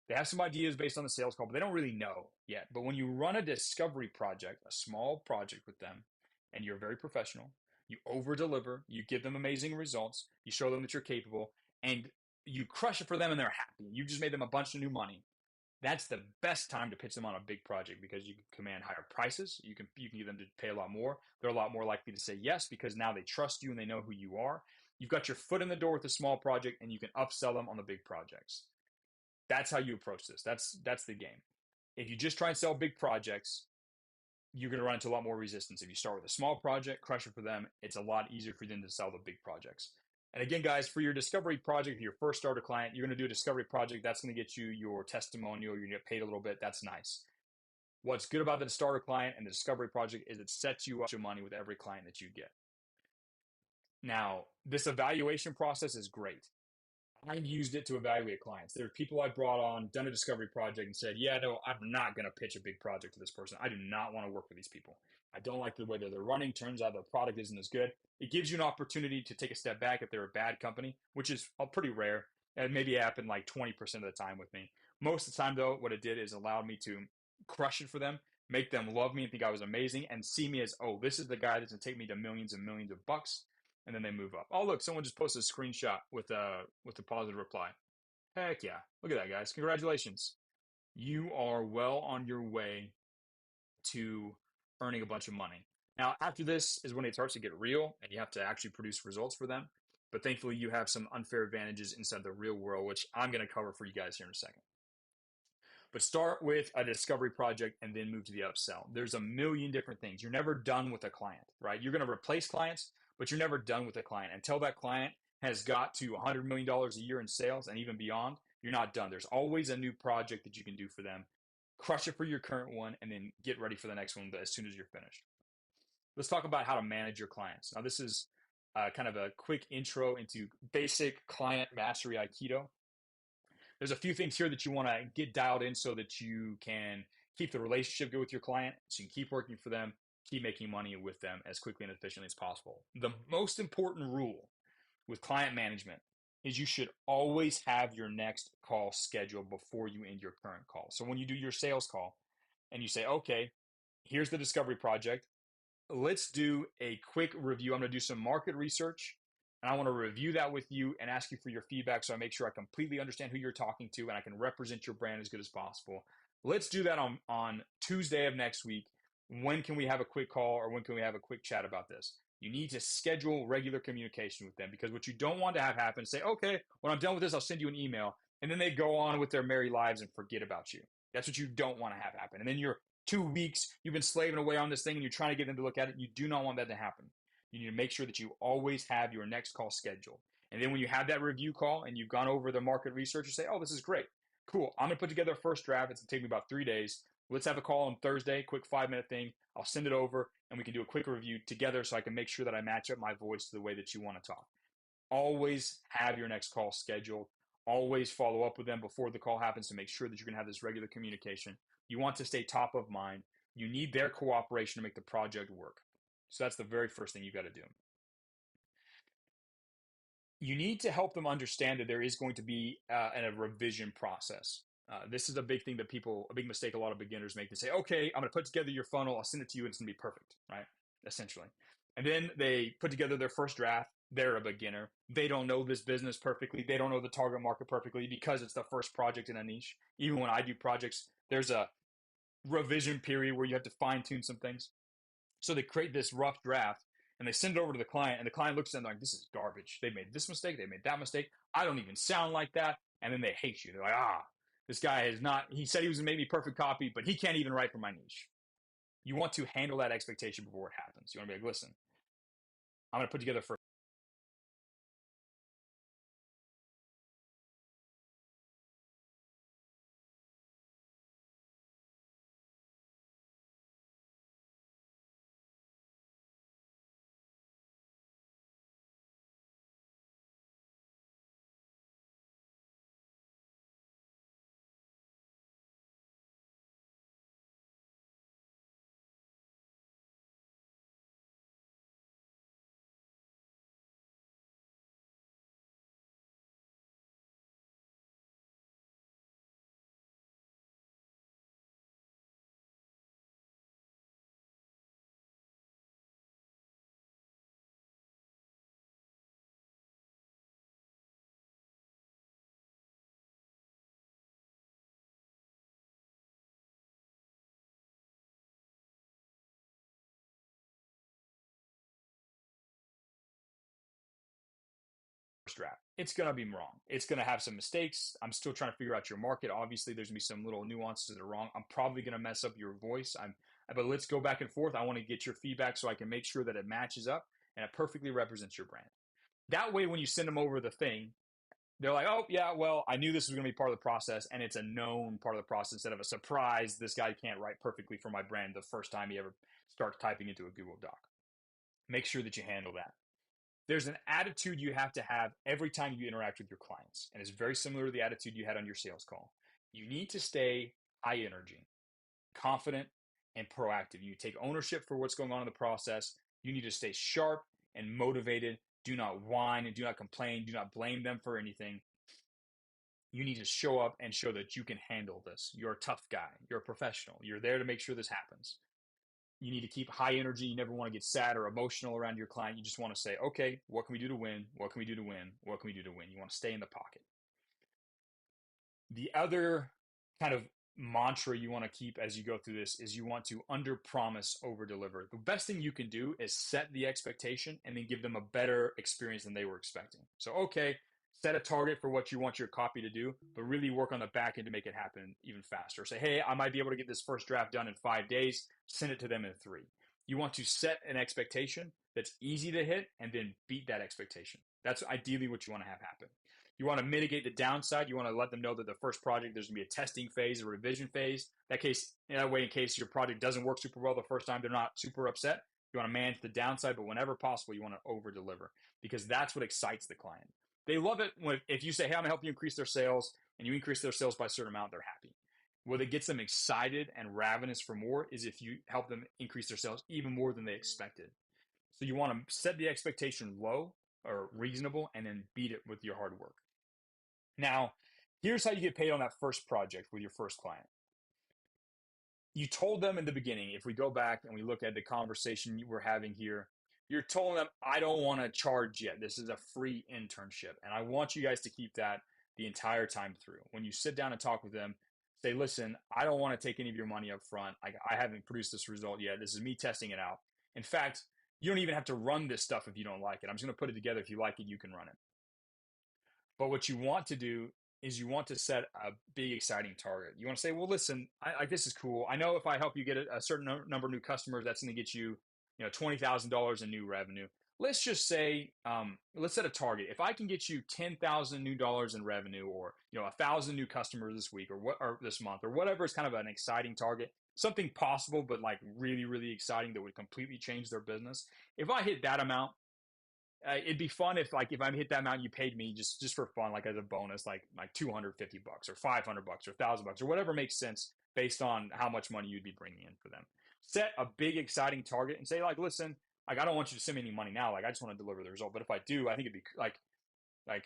They have some ideas based on the sales call, but they don't really know yet. But when you run a discovery project, a small project with them, and you're very professional, you over deliver, you give them amazing results, you show them that you're capable, and you crush it for them and they're happy. You just made them a bunch of new money. That's the best time to pitch them on a big project because you can command higher prices. You can get them to pay a lot more. They're a lot more likely to say yes because now they trust you and they know who you are. You've got your foot in the door with a small project and you can upsell them on the big projects. That's how you approach this. That's the game. If you just try and sell big projects, you're going to run into a lot more resistance. If you start with a small project, crush it for them, it's a lot easier for them to sell the big projects. And again, guys, for your discovery project, your first starter client, you're going to do a discovery project. That's going to get you your testimonial. You're going to get paid a little bit. That's nice. What's good about the starter client and the discovery project is it sets you up your money with every client that you get. Now, this evaluation process is great. I've used it to evaluate clients. There are people I brought on, done a discovery project, and said, yeah, no, I'm not going to pitch a big project to this person. I do not want to work with these people. I don't like the way that they're running. Turns out the product isn't as good. It gives you an opportunity to take a step back if they're a bad company, which is pretty rare. And maybe it happened like 20% of the time with me. Most of the time, though, what it did is allowed me to crush it for them, make them love me and think I was amazing, and see me as, oh, this is the guy that's going to take me to millions and millions of bucks. And then they move up. Oh, look, someone just posted a screenshot with a positive reply. Heck yeah. Look at that, guys. Congratulations. You are well on your way to earning a bunch of money. Now, after this is when it starts to get real and you have to actually produce results for them. But thankfully, you have some unfair advantages inside the real world, which I'm going to cover for you guys here in a second. But start with a discovery project and then move to the upsell. There's a million different things. You're never done with a client, right? You're going to replace clients, but you're never done with a client. Until that client has got to $100 million a year in sales and even beyond, you're not done. There's always a new project that you can do for them. Crush it for your current one and then get ready for the next one as soon as you're finished. Let's talk about how to manage your clients. Now, this is kind of a quick intro into basic client mastery Aikido. There's a few things here that you want to get dialed in so that you can keep the relationship good with your client, so you can keep working for them, keep making money with them as quickly and efficiently as possible. The most important rule with client management is you should always have your next call scheduled before you end your current call. So when you do your sales call and you say, okay, here's the discovery project, let's do a quick review. I'm going to do some market research and I want to review that with you and ask you for your feedback so I make sure I completely understand who you're talking to and I can represent your brand as good as possible. Let's do that on Tuesday of next week. When can we have a quick call or when can we have a quick chat about this? You need to schedule regular communication with them because what you don't want to have happen is say, okay, when I'm done with this, I'll send you an email. And then they go on with their merry lives and forget about you. That's what you don't want to have happen. And then you're 2 weeks, you've been slaving away on this thing and you're trying to get them to look at it. You do not want that to happen. You need to make sure that you always have your next call scheduled. And then when you have that review call and you've gone over the market research, you say, oh, this is great. Cool. I'm going to put together a first draft. It's going to take me about 3 days. Let's have a call on Thursday, quick 5 minute thing. I'll send it over and we can do a quick review together so I can make sure that I match up my voice to the way that you want to talk. Always have your next call scheduled. Always follow up with them before the call happens to make sure that you're going to have this regular communication. You want to stay top of mind. You need their cooperation to make the project work. So that's the very first thing you've got to do. You need to help them understand that there is going to be a revision process. This is a big thing that a big mistake a lot of beginners make. They say, okay, I'm going to put together your funnel. I'll send it to you and it's going to be perfect, right? Essentially. And then they put together their first draft. They're a beginner. They don't know this business perfectly. They don't know the target market perfectly because it's the first project in a niche. Even when I do projects, there's a revision period where you have to fine tune some things. So they create this rough draft and they send it over to the client, and the client looks at them like, this is garbage. They made this mistake. They made that mistake. I don't even sound like that. And then they hate you. They're like, this guy is not, he said he was going to make me perfect copy, but he can't even write for my niche. You want to handle that expectation before it happens. You want to be like, listen, I'm going to put together first draft. It's going to be wrong. It's going to have some mistakes. I'm still trying to figure out your market. Obviously, there's going to be some little nuances that are wrong. I'm probably going to mess up your voice. But let's go back and forth. I want to get your feedback so I can make sure that it matches up and it perfectly represents your brand. That way, when you send them over the thing, they're like, oh, yeah, well, I knew this was going to be part of the process, and it's a known part of the process instead of a surprise. This guy can't write perfectly for my brand the first time he ever starts typing into a Google Doc. Make sure that you handle that. There's an attitude you have to have every time you interact with your clients, and it's very similar to the attitude you had on your sales call. You need to stay high energy, confident, and proactive. You take ownership for what's going on in the process. You need to stay sharp and motivated. Do not whine and do not complain. Do not blame them for anything. You need to show up and show that you can handle this. You're a tough guy. You're a professional. You're there to make sure this happens. You need to keep high energy. You never want to get sad or emotional around your client. You just want to say, okay, what can we do to win? What can we do to win? What can we do to win? You want to stay in the pocket. The other kind of mantra you want to keep as you go through this is you want to under promise, over deliver. The best thing you can do is set the expectation and then give them a better experience than they were expecting. So, okay, set a target for what you want your copy to do, but really work on the back end to make it happen even faster. Say, hey, I might be able to get this first draft done in 5 days, send it to them in 3. You want to set an expectation that's easy to hit and then beat that expectation. That's ideally what you want to have happen. You want to mitigate the downside. You want to let them know that the first project, there's going to be a testing phase, a revision phase. That way, in case your project doesn't work super well the first time, they're not super upset. You want to manage the downside, but whenever possible, you want to over deliver because that's what excites the client. They love it if you say, hey, I'm going to help you increase their sales, and you increase their sales by a certain amount, they're happy. What gets them excited and ravenous for more is if you help them increase their sales even more than they expected. So you want to set the expectation low or reasonable and then beat it with your hard work. Now, here's how you get paid on that first project with your first client. You told them in the beginning, if we go back and we look at the conversation we're having here, you're telling them, I don't want to charge yet. This is a free internship. And I want you guys to keep that the entire time through. When you sit down and talk with them, say, listen, I don't want to take any of your money up front. I haven't produced this result yet. This is me testing it out. In fact, you don't even have to run this stuff if you don't like it. I'm just going to put it together. If you like it, you can run it. But what you want to do is you want to set a big, exciting target. You want to say, well, listen, this is cool. I know if I help you get a certain number of new customers, that's going to get you, $20,000 in new revenue. let's just say, let's set a target. If I can get you 10,000 new dollars in revenue, or 1,000 new customers this week, or this month, or whatever is kind of an exciting target, something possible but like really really exciting that would completely change their business. If I hit that amount, it'd be fun if I hit that amount, you paid me just for fun, like as a bonus, like $250 or $500 or $1,000 or whatever makes sense based on how much money you'd be bringing in for them. Set a big exciting target and say, like, listen, like I don't want you to send me any money now, like I just want to deliver the result. But if I do, I think it'd be like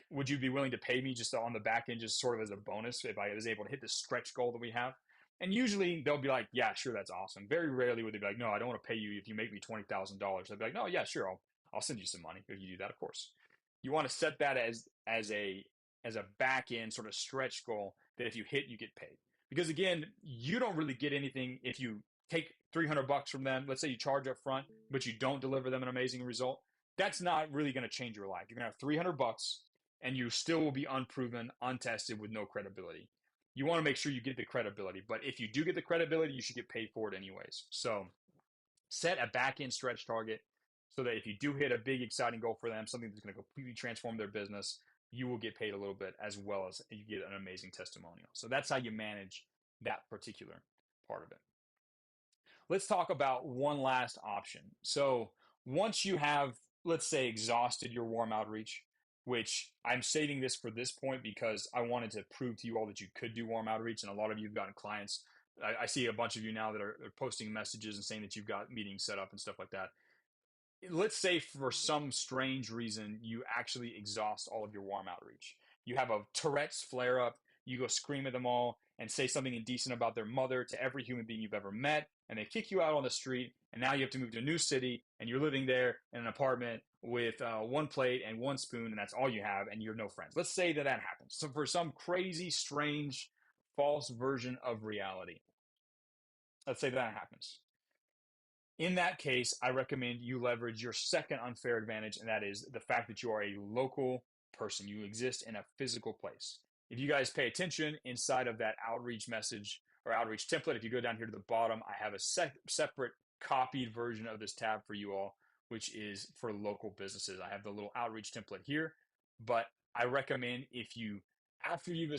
would you be willing to pay me just on the back end, just sort of as a bonus, if I was able to hit the stretch goal that we have? And usually they'll be like, yeah, sure, that's awesome. Very rarely would they be like, no, I don't want to pay you if you make me $20,000. They'd be like, no, yeah, sure, I'll send you some money if you do that, of course. You want to set that as a back end sort of stretch goal that if you hit, you get paid. Because again, you don't really get anything if you take $300 from them. Let's say you charge up front, but you don't deliver them an amazing result. That's not really going to change your life. You're going to have $300 and you still will be unproven, untested, with no credibility. You want to make sure you get the credibility, but if you do get the credibility, you should get paid for it anyways. So set a back end stretch target so that if you do hit a big exciting goal for them, something that's going to completely transform their business, you will get paid a little bit, as well as you get an amazing testimonial. So that's how you manage that particular part of it. Let's talk about one last option. So once you have, let's say, exhausted your warm outreach, which I'm saving this for this point because I wanted to prove to you all that you could do warm outreach, and a lot of you have gotten clients. I see a bunch of you now that are posting messages and saying that you've got meetings set up and stuff like that. Let's say for some strange reason you actually exhaust all of your warm outreach. You have a Tourette's flare up, you go scream at them all and say something indecent about their mother to every human being you've ever met, and they kick you out on the street, and now you have to move to a new city, and you're living there in an apartment with one plate and one spoon, and that's all you have, and you have no friends. Let's say that happens. So for some crazy, strange, false version of reality, let's say that happens. In that case, I recommend you leverage your second unfair advantage, and that is the fact that you are a local person. You exist in a physical place. If you guys pay attention inside of that outreach message or outreach template, if you go down here to the bottom, I have a separate copied version of this tab for you all, which is for local businesses. I have the little outreach template here, but I recommend if you, after you've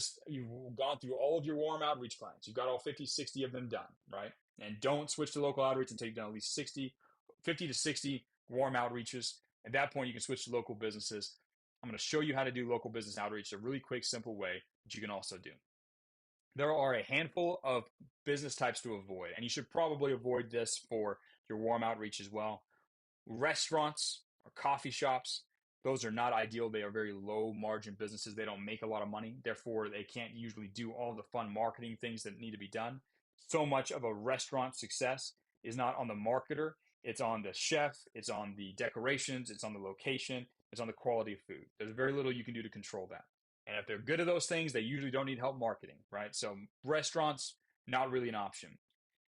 gone through all of your warm outreach clients, you've got all 50, 60 of them done, right? And don't switch to local outreach until you've done at least 50 to 60 warm outreaches. At that point, you can switch to local businesses. I'm going to show you how to do local business outreach, a really quick, simple way that you can also do. There are a handful of business types to avoid, and you should probably avoid this for your warm outreach as well. Restaurants or coffee shops, those are not ideal. They are very low margin businesses. They don't make a lot of money. Therefore, they can't usually do all the fun marketing things that need to be done. So much of a restaurant success is not on the marketer. It's on the chef. It's on the decorations. It's on the location. It's on the quality of food. There's very little you can do to control that. And if they're good at those things, they usually don't need help marketing, right? So restaurants, not really an option.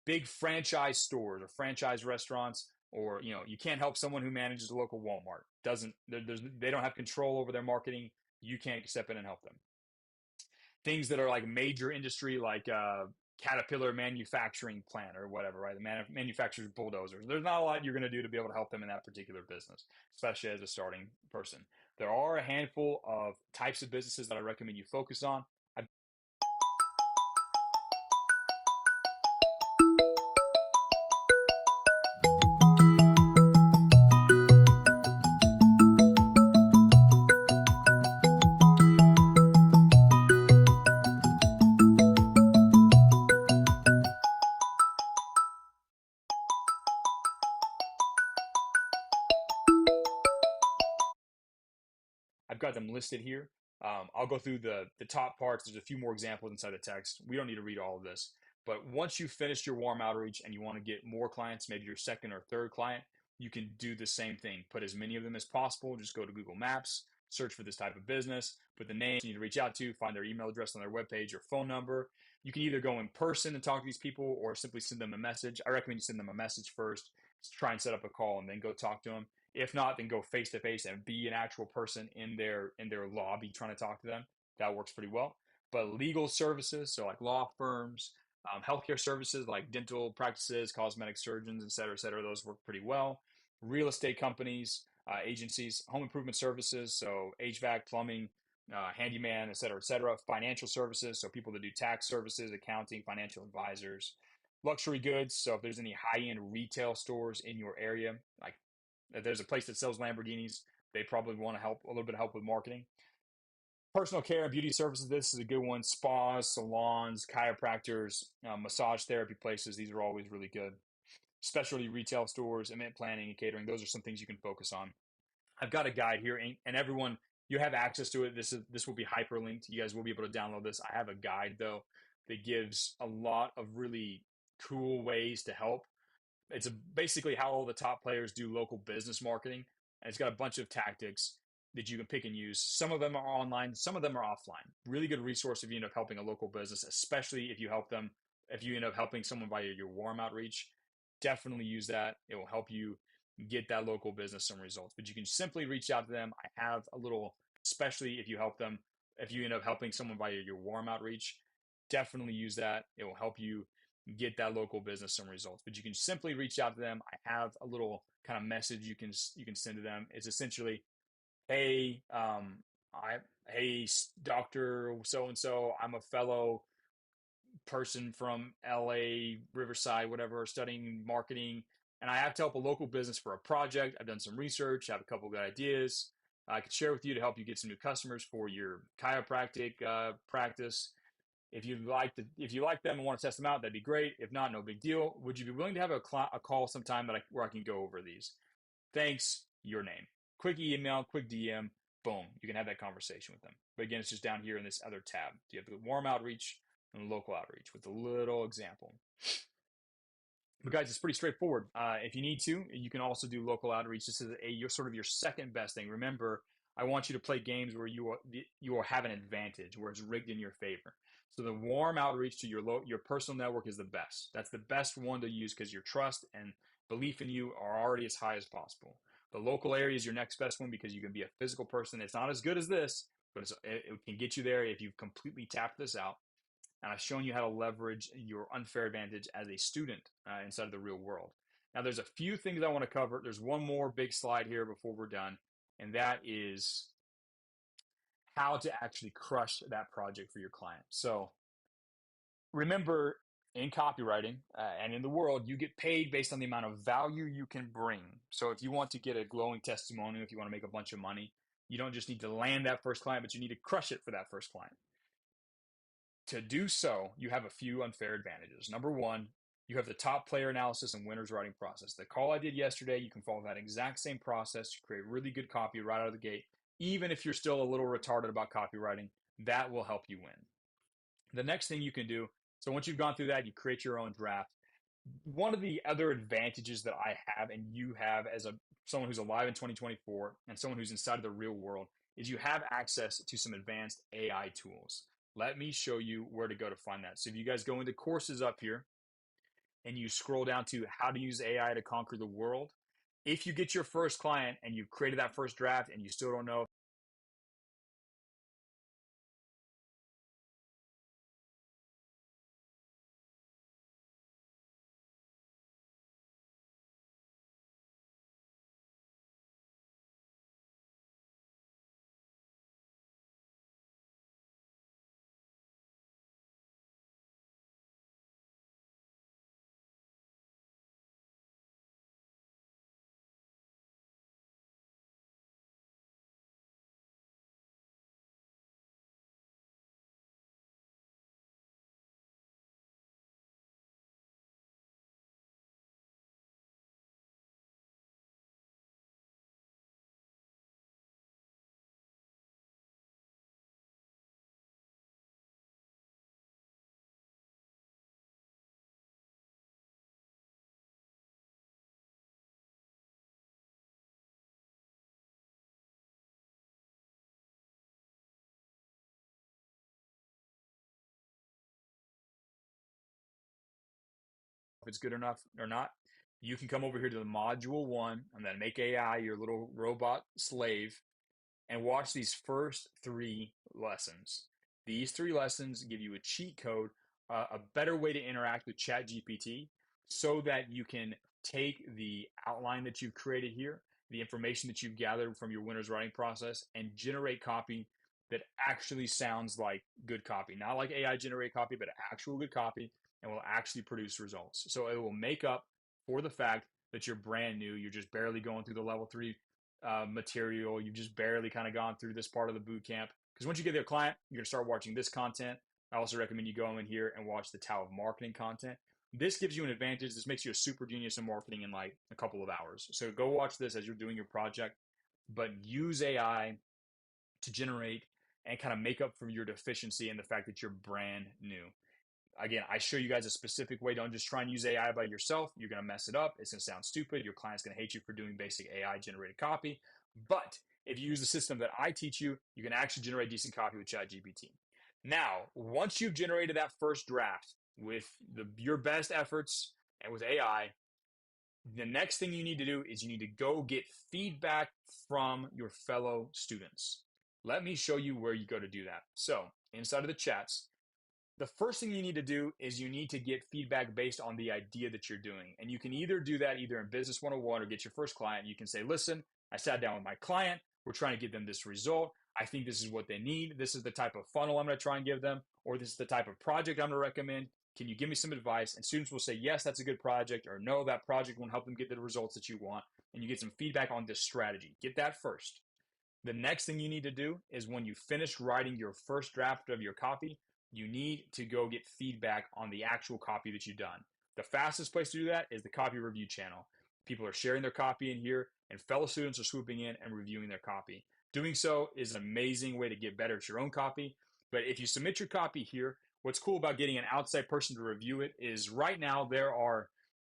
Big franchise stores or franchise restaurants, or you can't help someone who manages a local Walmart. They don't have control over their marketing. You can't step in and help them. Things that are like major industry, like Caterpillar manufacturing plant or whatever, right? The manufacturers bulldozers. There's not a lot you're going to do to be able to help them in that particular business, especially as a starting person. There are a handful of types of businesses that I recommend you focus on. I've got them listed here. I'll go through the top parts. There's a few more examples inside the text. We don't need to read all of this. But once you've finished your warm outreach and you want to get more clients, maybe your second or third client, you can do the same thing. Put as many of them as possible. Just go to Google Maps, search for this type of business, put the name you need to reach out to, find their email address on their webpage or phone number. You can either go in person and talk to these people or simply send them a message. I recommend you send them a message first, try and set up a call, and then go talk to them. If not, then go face to face and be an actual person in their lobby trying to talk to them. That works pretty well. But legal services, so like law firms, healthcare services like dental practices, cosmetic surgeons, et cetera, those work pretty well. Real estate companies, agencies, home improvement services, so HVAC, plumbing, handyman, et cetera, financial services, so people that do tax services, accounting, financial advisors, luxury goods, so if there's any high-end retail stores in your area, like if there's a place that sells Lamborghinis, they probably want to help a little bit of help with marketing. Personal care and beauty services, this is a good one. Spas, salons, chiropractors, massage therapy places, these are always really good. Specialty retail stores, event planning and catering, those are some things you can focus on. I've got a guide here, and everyone, you have access to it. This will be hyperlinked. You guys will be able to download this. I have a guide though that gives a lot of really cool ways to help. It's basically how all the top players do local business marketing, and it's got a bunch of tactics that you can pick and use. Some of them are online, some of them are offline. Really good resource if you end up helping a local business, especially if you help them. If you end up helping someone via your warm outreach, definitely use that. It will help you get that local business some results. But you can simply reach out to them. I have a little, especially if you help them, if you end up helping someone via your warm outreach, definitely use that. It will help you get that local business some results. But you can simply reach out to them. I have a little kind of message you can send to them. It's essentially, hey, hey, Doctor So and So, I'm a fellow person from LA, Riverside, whatever, studying marketing, and I have to help a local business for a project. I've done some research, I have a couple good ideas I could share with you to help you get some new customers for your chiropractic practice. If you like them and want to test them out, that'd be great. If not, no big deal. Would you be willing to have a call sometime where I can go over these? Thanks, your name. Quick email, quick DM, boom. You can have that conversation with them. But again, it's just down here in this other tab. You have the warm outreach and local outreach with a little example. But guys, it's pretty straightforward. If you need to, you can also do local outreach. This is your sort of your second best thing. Remember, I want you to play games where you will have an advantage, where it's rigged in your favor. So the warm outreach to your personal network is the best. That's the best one to use because your trust and belief in you are already as high as possible. The local area is your next best one because you can be a physical person. It's not as good as this, but it can get you there if you've completely tapped this out. And I've shown you how to leverage your unfair advantage as a student inside of the real world. Now, there's a few things I want to cover. There's one more big slide here before we're done, and that is how to actually crush that project for your client. So remember, in copywriting and in the world, you get paid based on the amount of value you can bring. So if you want to get a glowing testimonial, if you want to make a bunch of money, you don't just need to land that first client, but you need to crush it for that first client. To do so, you have a few unfair advantages. Number one, you have the top player analysis and winners writing process. The call I did yesterday, you can follow that exact same process to create really good copy right out of the gate. Even if you're still a little retarded about copywriting, that will help you win. The next thing you can do, so once you've gone through that, you create your own draft. One of the other advantages that I have and you have as someone who's alive in 2024 and someone who's inside of the real world is you have access to some advanced AI tools. Let me show you where to go to find that. So if you guys go into courses up here and you scroll down to how to use AI to conquer the world, if you get your first client and you've created that first draft and you still don't know if it's good enough or not, you can come over here to the module one and then make AI your little robot slave and watch these first three lessons. These three lessons give you a cheat code, a better way to interact with ChatGPT so that you can take the outline that you've created here the information that you've gathered from your winner's writing process and generate copy that actually sounds like good copy, not like AI generated copy, but actual good copy, and will actually produce results. So it will make up for the fact that you're brand new. You're just barely going through the level 3 material. You've just barely kind of gone through this part of the boot camp. Because once you get their client, you're going to start watching this content. I also recommend you go in here and watch the Tao of Marketing content. This gives you an advantage. This makes you a super genius in marketing in like a couple of hours. So go watch this as you're doing your project, but use AI to generate and kind of make up for your deficiency in the fact that you're brand new. Again, I show you guys a specific way. Don't just try and use AI by yourself. You're going to mess it up. It's going to sound stupid. Your client's going to hate you for doing basic AI generated copy. But if you use the system that I teach you, you can actually generate decent copy with ChatGPT. Now, once you've generated that first draft with your best efforts and with AI, the next thing you need to do is you need to go get feedback from your fellow students. Let me show you where you go to do that. So inside of the chats, the first thing you need to do is you need to get feedback based on the idea that you're doing. And you can either do that either in Business 101 or get your first client. You can say, listen, I sat down with my client. We're trying to get them this result. I think this is what they need. This is the type of funnel I'm going to try and give them, or this is the type of project I'm going to recommend. Can you give me some advice? And students will say, yes, that's a good project, or no, that project won't help them get the results that you want. And you get some feedback on this strategy. Get that first. The next thing you need to do is when you finish writing your first draft of your copy, you need to go get feedback on the actual copy that you've done. The fastest place to do that is the copy review channel. People are sharing their copy in here, and fellow students are swooping in and reviewing their copy. Doing so is an amazing way to get better at your own copy. But if you submit your copy here, what's cool about getting an outside person to review it is right now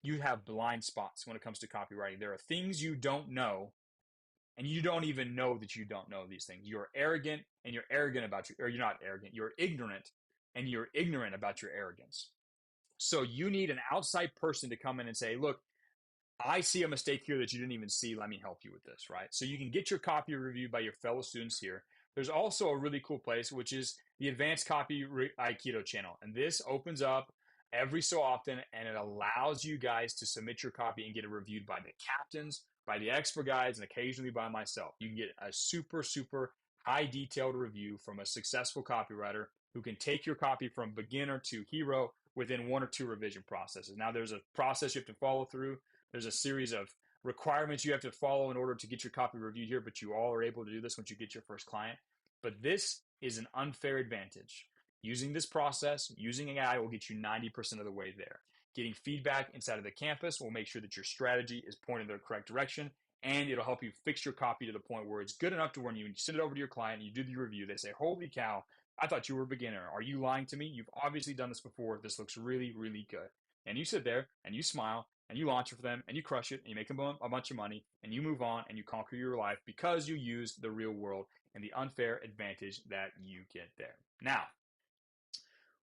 you have blind spots when it comes to copywriting. There are things you don't know, and you don't even know that you don't know these things. You're arrogant, and you're arrogant about or you're not arrogant. You're ignorant, and you're ignorant about your arrogance. So you need an outside person to come in and say, look, I see a mistake here that you didn't even see. Let me help you with this, right? So you can get your copy reviewed by your fellow students here. There's also a really cool place, which is the Advanced Copy Aikido channel. And this opens up every so often, and it allows you guys to submit your copy and get it reviewed by the captains, by the expert guides, and occasionally by myself. You can get a super, super high detailed review from a successful copywriter who can take your copy from beginner to hero within 1 or 2 revision processes. Now, there's a process you have to follow through. There's a series of requirements you have to follow in order to get your copy reviewed here, but you all are able to do this once you get your first client. But this is an unfair advantage. Using this process, using AI will get you 90% of the way there. Getting feedback inside of the campus will make sure that your strategy is pointed in the correct direction, and it'll help you fix your copy to the point where it's good enough to when you send it over to your client and you do the review, they say, holy cow, I thought you were a beginner. Are you lying to me? You've obviously done this before. This looks really, really good. And you sit there and you smile and you launch it for them and you crush it and you make them a bunch of money and you move on and you conquer your life because you use the real world and the unfair advantage that you get there. Now,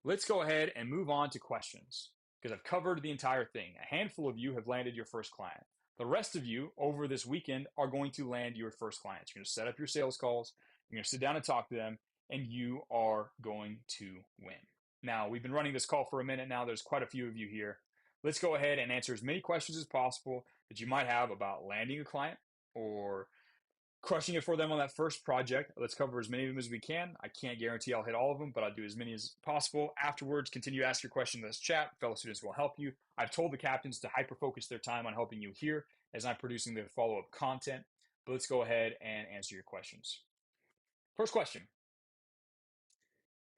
let's go ahead and move on to questions because I've covered the entire thing. A handful of you have landed your first client. The rest of you over this weekend are going to land your first clients. You're going to set up your sales calls. You're going to sit down and talk to them, and you are going to win. Now, we've been running this call for a minute now. There's quite a few of you here. Let's go ahead and answer as many questions as possible that you might have about landing a client or crushing it for them on that first project. Let's cover as many of them as we can. I can't guarantee I'll hit all of them, but I'll do as many as possible. Afterwards, continue to ask your question in this chat. Fellow students will help you. I've told the captains to hyper-focus their time on helping you here as I'm producing the follow-up content. But let's go ahead and answer your questions. First question.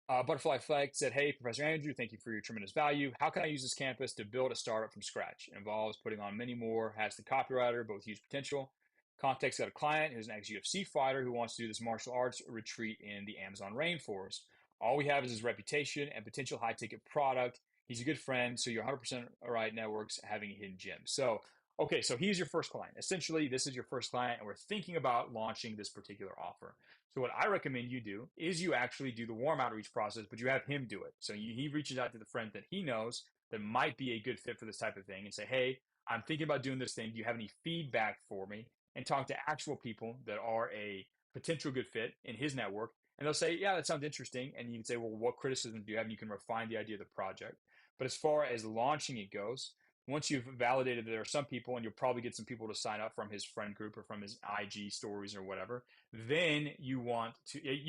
Butterfly Flag said, hey, Professor Andrew, thank you for your tremendous value. How can I use this campus to build a startup from scratch? It involves putting on many more, has the copywriter, both huge potential. Context got a client who's an ex-UFC fighter who wants to do this martial arts retreat in the Amazon rainforest. All we have is his reputation and potential high-ticket product. He's a good friend, so you're 100% right networks having a hidden gem. So, okay, so he's your first client. Essentially, this is your first client, and we're thinking about launching this particular offer. So what I recommend you do is you actually do the warm outreach process, but you have him do it. So he reaches out to the friend that he knows that might be a good fit for this type of thing and say, hey, I'm thinking about doing this thing. Do you have any feedback for me? And talk to actual people that are a potential good fit in his network. And they'll say, yeah, that sounds interesting. And you can say, well, what criticism do you have? And you can refine the idea of the project. But as far as launching it goes, Once you've validated that there are some people, and you'll probably get some people to sign up from his friend group or from his IG stories or whatever, then you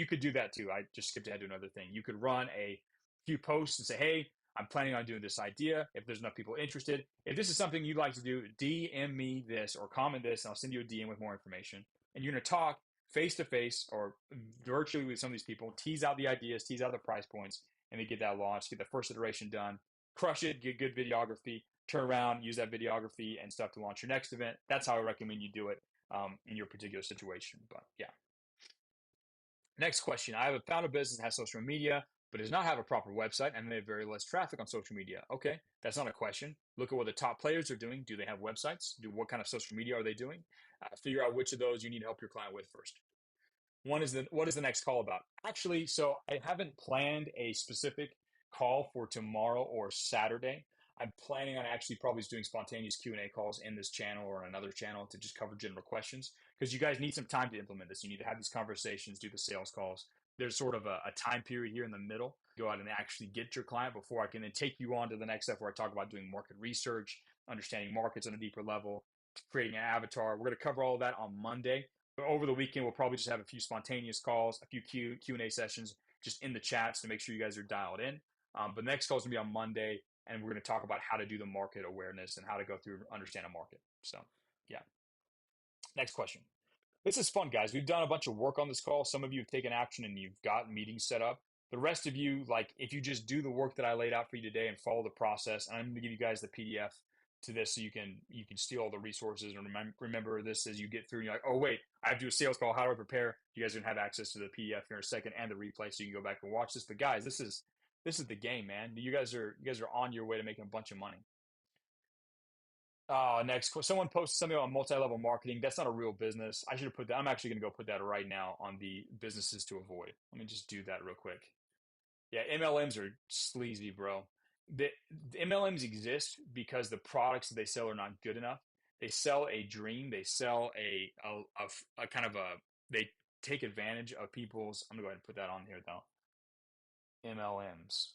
could do that too. I just skipped ahead to another thing. You could run a few posts and say, hey, I'm planning on doing this idea. If there's enough people interested, if this is something you'd like to do, DM me this or comment this, and I'll send you a DM with more information. And you're going to talk face to face or virtually with some of these people, tease out the ideas, tease out the price points, and then get that launched, get the first iteration done, crush it, get good videography, turn around, use that videography and stuff to launch your next event. That's how I recommend you do it in your particular situation. But yeah. Next question. I have found a business that has social media, but does not have a proper website and they have very less traffic on social media. Okay, that's not a question. Look at what the top players are doing. Do they have websites? What kind of social media are they doing? Figure out which of those you need to help your client with first. What is the next call about? Actually, so I haven't planned a specific call for tomorrow or Saturday. I'm planning on actually probably doing spontaneous Q&A calls in this channel or another channel to just cover general questions because you guys need some time to implement this. You need to have these conversations, do the sales calls. There's sort of a time period here in the middle. Go out and actually get your client before I can then take you on to the next step where I talk about doing market research, understanding markets on a deeper level, creating an avatar. We're going to cover all of that on Monday. But over the weekend, we'll probably just have a few spontaneous calls, a few Q&A sessions just in the chats to make sure you guys are dialed in. But the next call is going to be on Monday, and we're going to talk about how to do the market awareness and how to go through understand a market. So, yeah. Next question. This is fun, guys. We've done a bunch of work on this call. Some of you have taken action and you've got meetings set up. The rest of you, like, if you just do the work that I laid out for you today and follow the process, and I'm going to give you guys the PDF to this so you can steal all the resources and remember this as you get through. And you're like, oh wait, I have to do a sales call. How do I prepare? You guys are gonna have access to the PDF here in a second and the replay, so you can go back and watch this. But guys, this is the game, man. You guys are on your way to making a bunch of money. Next, someone posted something on multi-level marketing. That's not a real business. I should have put that. I'm actually going to go put that right now on the businesses to avoid. Let me just do that real quick. Yeah, MLMs are sleazy, bro. The MLMs exist because the products that they sell are not good enough. They sell a dream. They sell a kind of they take advantage of people's. I'm gonna go ahead and put that on here though. MLMs.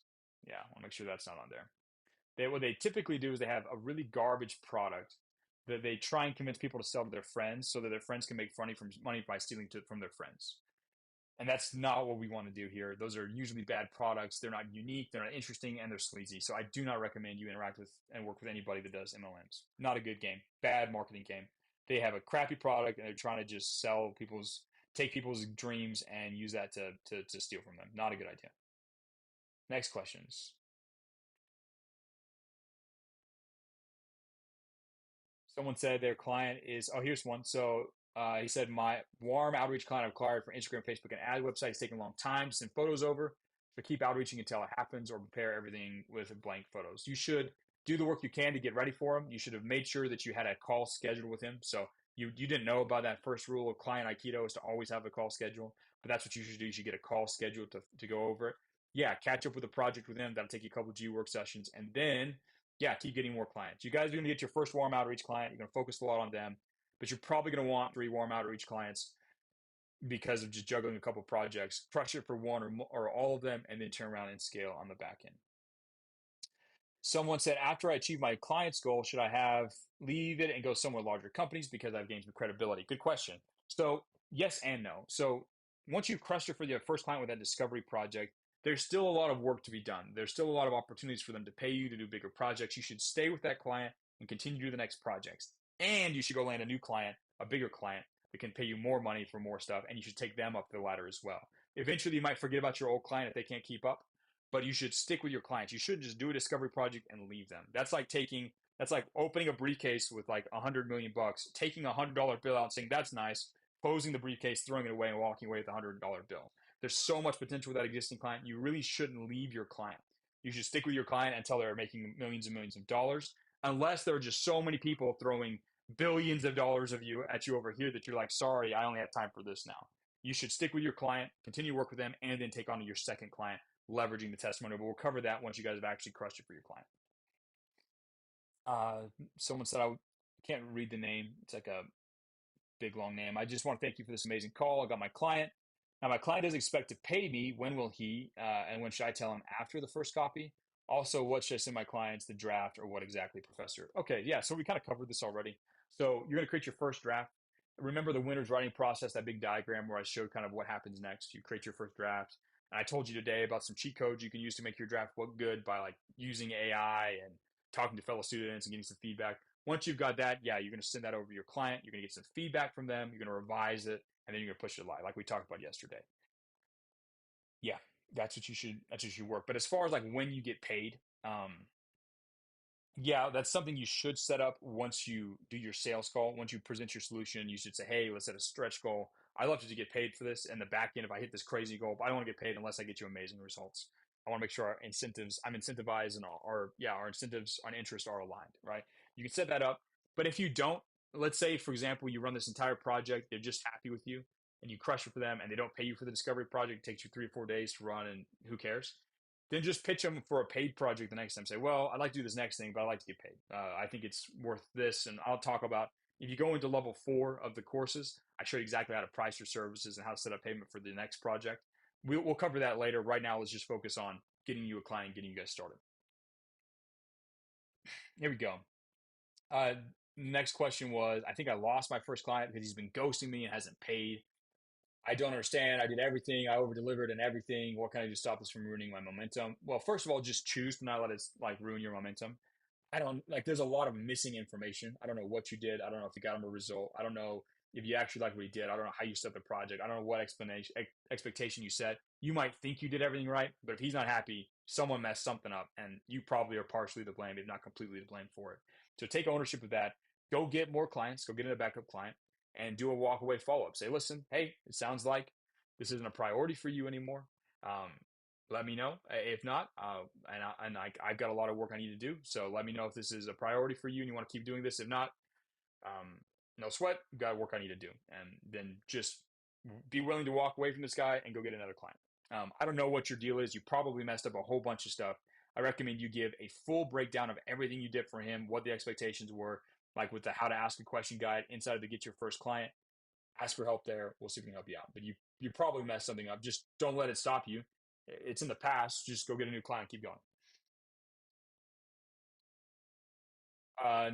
Yeah, I want to make sure that's not on there. What they typically do is they have a really garbage product that they try and convince people to sell to their friends so that their friends can make money by stealing from their friends. And that's not what we want to do here. Those are usually bad products. They're not unique, they're not interesting, and they're sleazy. So I do not recommend you interact with and work with anybody that does MLMs. Not a good game. Bad marketing game. They have a crappy product and they're trying to just take people's dreams and use that to steal from them. Not a good idea. Next questions. Someone said their client is, oh, here's one. So he said, my warm outreach client I've acquired for Instagram, Facebook, and ad website is taking a long time to send photos over. So keep outreaching until it happens or prepare everything with blank photos. You should do the work you can to get ready for him. You should have made sure that you had a call scheduled with him. So you didn't know about that first rule of client Aikido is to always have a call schedule, but that's what you should do. You should get a call scheduled to go over it. Yeah, catch up with the project with him. That'll take you a couple G work sessions. And then yeah, keep getting more clients. You guys are going to get your first warm outreach client. You're going to focus a lot on them, but you're probably going to want 3 warm outreach clients because of just juggling a couple projects. Crush it for one or all of them, and then turn around and scale on the back end. Someone said, after I achieve my client's goal, should I leave it and go somewhere larger companies because I've gained some credibility? Good question. So yes and no. So once you've crushed it for your first client with that discovery project, there's still a lot of work to be done. There's still a lot of opportunities for them to pay you to do bigger projects. You should stay with that client and continue to do the next projects. And you should go land a new client, a bigger client that can pay you more money for more stuff. And you should take them up the ladder as well. Eventually, you might forget about your old client if they can't keep up, but you should stick with your clients. You shouldn't just do a discovery project and leave them. That's like opening a briefcase with like 100 million bucks, taking $100 bill out and saying, that's nice, closing the briefcase, throwing it away and walking away with a $100 bill. There's so much potential with that existing client. You really shouldn't leave your client. You should stick with your client until they're making millions and millions of dollars, unless there are just so many people throwing billions of dollars at you over here that you're like, sorry, I only have time for this now. You should stick with your client, continue to work with them, and then take on your second client, leveraging the testimonial. But we'll cover that once you guys have actually crushed it for your client. Someone said I can't read the name. It's like a big long name. I just want to thank you for this amazing call. I got my client. Now, my client doesn't expect to pay me. When will he? And when should I tell him? After the first copy? Also, what should I send my clients, the draft, or what exactly, Professor? Okay, yeah, so we kind of covered this already. So you're going to create your first draft. Remember the winner's writing process, that big diagram where I showed kind of what happens next. You create your first draft. And I told you today about some cheat codes you can use to make your draft look good by like using AI and talking to fellow students and getting some feedback. Once you've got that, yeah, you're going to send that over to your client. You're going to get some feedback from them. You're going to revise it, and then you're going to push it live, like we talked about yesterday. Yeah, that's what you should. That's what you should work. But as far as like when you get paid, yeah, that's something you should set up once you do your sales call. Once you present your solution, you should say, "Hey, let's set a stretch goal. I'd love to get paid for this." And the back end, if I hit this crazy goal, but I don't want to get paid unless I get you amazing results. I want to make sure our incentives, I'm incentivized, and our incentives on interest are aligned, right? You can set that up. But if you don't, let's say, for example, you run this entire project, they're just happy with you, and you crush it for them, and they don't pay you for the discovery project. It takes you 3 or 4 days to run, and who cares? Then just pitch them for a paid project the next time. Say, well, I'd like to do this next thing, but I'd like to get paid. I think it's worth this. And I'll talk about if you go into level 4 of the courses, I show you exactly how to price your services and how to set up payment for the next project. We'll cover that later. Right now, let's just focus on getting you a client, getting you guys started. Here we go. Uh, Next question was I think I lost my first client because he's been ghosting me and hasn't paid. I don't understand. I did everything. I over delivered and everything. What can I do to stop this from ruining my momentum? Well, first of all, just choose to not let it like ruin your momentum. I don't like. There's a lot of missing information. I don't know what you did. I don't know if you got him a result. I don't know if you actually like what he did. I don't know how you set the project. I don't know what expectation you set. You might think you did everything right, but if he's not happy, someone messed something up, and you probably are partially to blame, if not completely to blame for it. So take ownership of that. Go get more clients. Go get a backup client, and do a walk away follow up. Say, listen, hey, it sounds like this isn't a priority for you anymore. Um, Let me know. If not, I've got a lot of work I need to do. So let me know if this is a priority for you and you want to keep doing this. If not, um, no sweat. I've got work I need to do. And then just be willing to walk away from this guy and go get another client. I don't know what your deal is. You probably messed up a whole bunch of stuff. I recommend you give a full breakdown of everything you did for him, what the expectations were, like with the how to ask a question guide inside of the get your first client. Ask for help there. We'll see if we can help you out. But you probably messed something up. Just don't let it stop you. It's in the past. Just go get a new client. Keep going.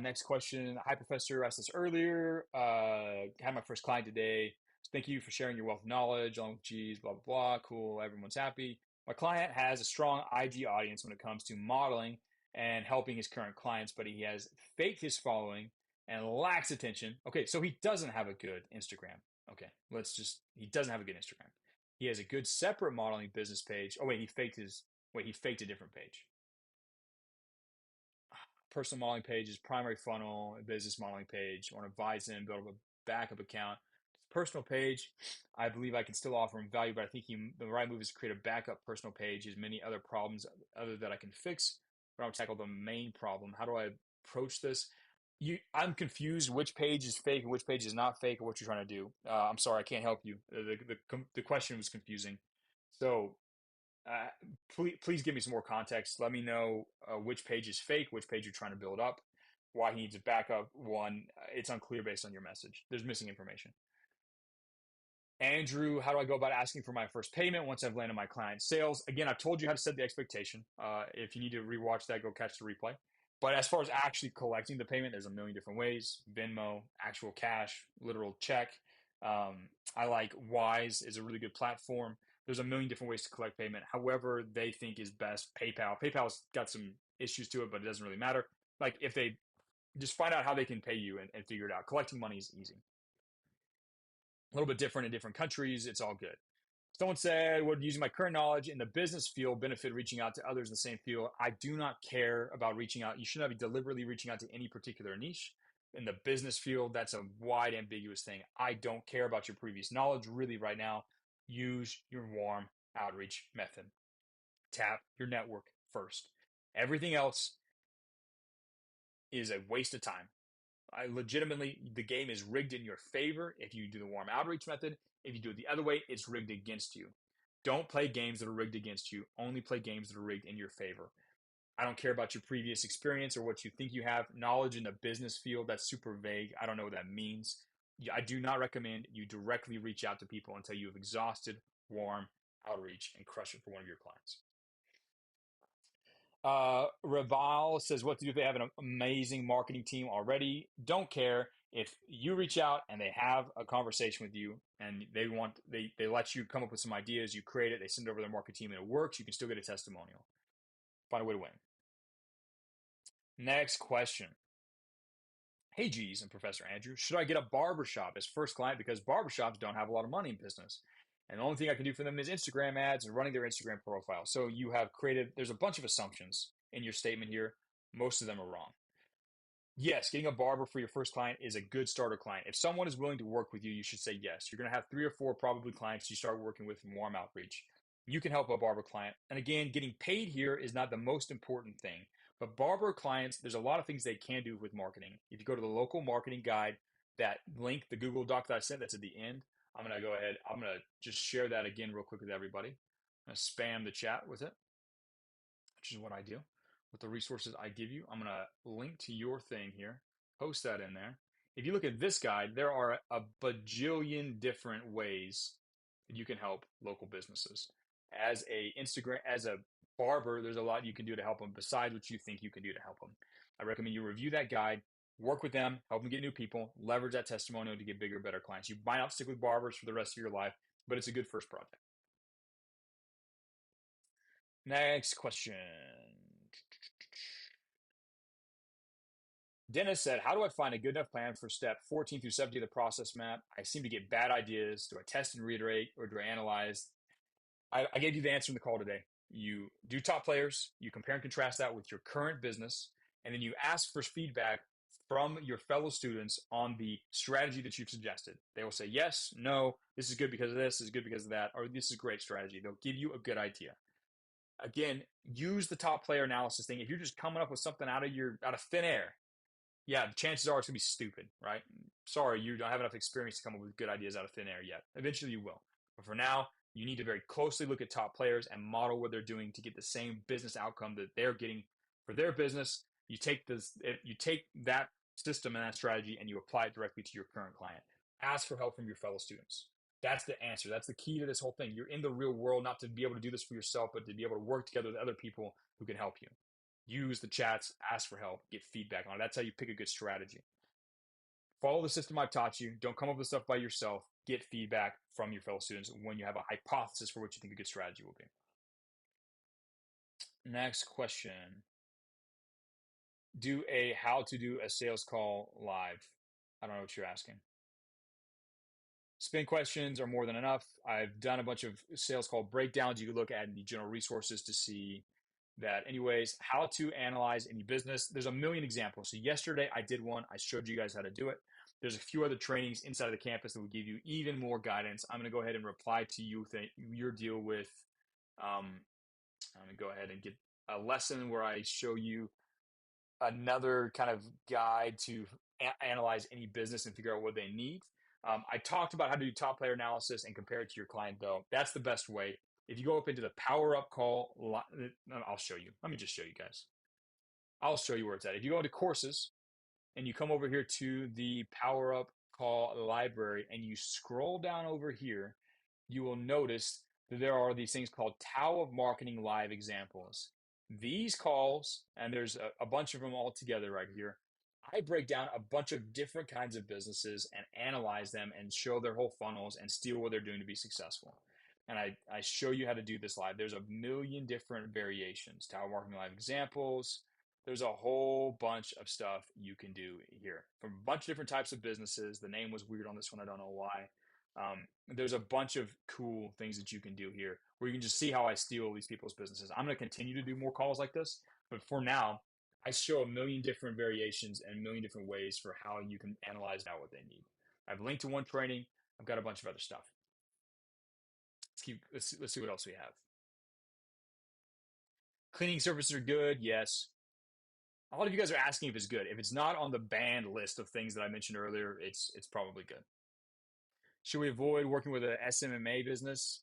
Next question. Hi, Professor. I asked this earlier. Had my first client today. So thank you for sharing your wealth of knowledge. Along with G's, blah, blah, blah. Cool. Everyone's happy. My client has a strong IG audience when it comes to modeling and helping his current clients, but he has faked his following and lacks attention. Okay, so he doesn't have a good Instagram. Okay, he doesn't have a good Instagram. He has a good separate modeling business page. Oh, he faked a different page. Personal modeling page is primary funnel, a business modeling page. I want to advise him, build up a backup account. Personal page, I believe I can still offer him value, but I think the right move is to create a backup personal page. There's many other problems other that I can fix, but I'll tackle the main problem. How do I approach this? I'm confused which page is fake and which page is not fake, or what you're trying to do. I'm sorry, I can't help you. The question was confusing. So uh, please give me some more context. Let me know which page is fake, which page you're trying to build up, why he needs a backup one. It's unclear based on your message. There's missing information. Andrew, how do I go about asking for my first payment once I've landed my client sales? Again, I've told you how to set the expectation. If you need to rewatch that, go catch the replay. But as far as actually collecting the payment, there's a million different ways: Venmo, actual cash, literal check. I like Wise is a really good platform. There's a million different ways to collect payment. However, they think is best. PayPal. PayPal's got some issues to it, but it doesn't really matter. Like if they just find out how they can pay you and figure it out. Collecting money is easy. A little bit different in different countries. It's all good. Someone said, would using my current knowledge in the business field benefit reaching out to others in the same field? I do not care about reaching out. You should not be deliberately reaching out to any particular niche. In the business field, that's a wide, ambiguous thing. I don't care about your previous knowledge really right now. Use your warm outreach method. Tap your network first. Everything else is a waste of time. I legitimately, the game is rigged in your favor if you do the warm outreach method. If you do it the other way, it's rigged against you. Don't play games that are rigged against you. Only play games that are rigged in your favor. I don't care about your previous experience or what you think you have. Knowledge in the business field, that's super vague. I don't know what that means. I do not recommend you directly reach out to people until you have exhausted warm outreach and crush it for one of your clients. Raval says, what to do if they have an amazing marketing team already? Don't care. If you reach out and they have a conversation with you and they let you come up with some ideas, you create it, they send it over to their marketing team and it works, you can still get a testimonial. Find a way to win. Next question. Hey, G's and Professor Andrew, should I get a barbershop as first client because barbershops don't have a lot of money in business? And the only thing I can do for them is Instagram ads and running their Instagram profile. So you have created, there's a bunch of assumptions in your statement here. Most of them are wrong. Yes, getting a barber for your first client is a good starter client. If someone is willing to work with you, you should say yes. You're going to have 3 or 4 probably clients you start working with from warm outreach. You can help a barber client. And again, getting paid here is not the most important thing. But barber clients, there's a lot of things they can do with marketing. If you go to the local marketing guide, that link, the Google Doc that I sent, that's at the end. I'm going to go ahead. I'm going to just share that again real quick with everybody. I'm going to spam the chat with it, which is what I do with the resources I give you. I'm going to link to your thing here, post that in there. If you look at this guide, there are a bajillion different ways that you can help local businesses. As a barber, there's a lot you can do to help them besides what you think you can do to help them. I recommend you review that guide, work with them, help them get new people, leverage that testimonial to get bigger, better clients. You might not stick with barbers for the rest of your life, but it's a good first project. Next question. Dennis said, how do I find a good enough plan for step 14 through 17 of the process map? I seem to get bad ideas. Do I test and reiterate or do I analyze? I gave you the answer in the call today. You do top players, you compare and contrast that with your current business, and then you ask for feedback from your fellow students on the strategy that you've suggested. They will say, yes, no, this is good because of this is good because of that, or this is a great strategy. They'll give you a good idea. Again, use the top player analysis thing. If you're just coming up with something out of thin air, yeah, the chances are it's gonna be stupid, right? Sorry, you don't have enough experience to come up with good ideas out of thin air yet. Eventually you will. But for now, you need to very closely look at top players and model what they're doing to get the same business outcome that they're getting for their business. You take that system and that strategy and you apply it directly to your current client. Ask for help from your fellow students. That's the answer. That's the key to this whole thing. You're in the real world not to be able to do this for yourself, but to be able to work together with other people who can help you. Use the chats, ask for help, get feedback on it. That's how you pick a good strategy. Follow the system I've taught you. Don't come up with stuff by yourself. Get feedback from your fellow students when you have a hypothesis for what you think a good strategy will be. Next question. How to do a sales call live. I don't know what you're asking. Spin questions are more than enough. I've done a bunch of sales call breakdowns. You can look at the general resources to see that. Anyways, how to analyze any business. There's a million examples. So yesterday I did one. I showed you guys how to do it. There's a few other trainings inside of the campus that will give you even more guidance. I'm going to go ahead and reply to you with your deal with, I'm going to go ahead and get a lesson where I show you another kind of guide to analyze any business and figure out what they need. I talked about how to do top player analysis and compare it to your client bill. That's the best way. If you go up into the power up call, I'll show you. Let me just show you guys. I'll show you where it's at. If you go into courses and you come over here to the power up call library and you scroll down over here, you will notice that there are these things called Tao of Marketing Live examples. These calls, and there's a bunch of them all together right here. I break down a bunch of different kinds of businesses and analyze them and show their whole funnels and steal what they're doing to be successful. And I show you how to do this live. There's a million different variations. Tao Marketing Live examples. There's a whole bunch of stuff you can do here from a bunch of different types of businesses. The name was weird on this one. I don't know why. There's a bunch of cool things that you can do here where you can just see how I steal these people's businesses. I'm going to continue to do more calls like this, but for now, I show a million different variations and a million different ways for how you can analyze out what they need. I've linked to one training. I've got a bunch of other stuff. Let's see what else we have. Cleaning services are good. Yes. A lot of you guys are asking if it's good. If it's not on the banned list of things that I mentioned earlier, it's probably good. Should we avoid working with a SMMA business?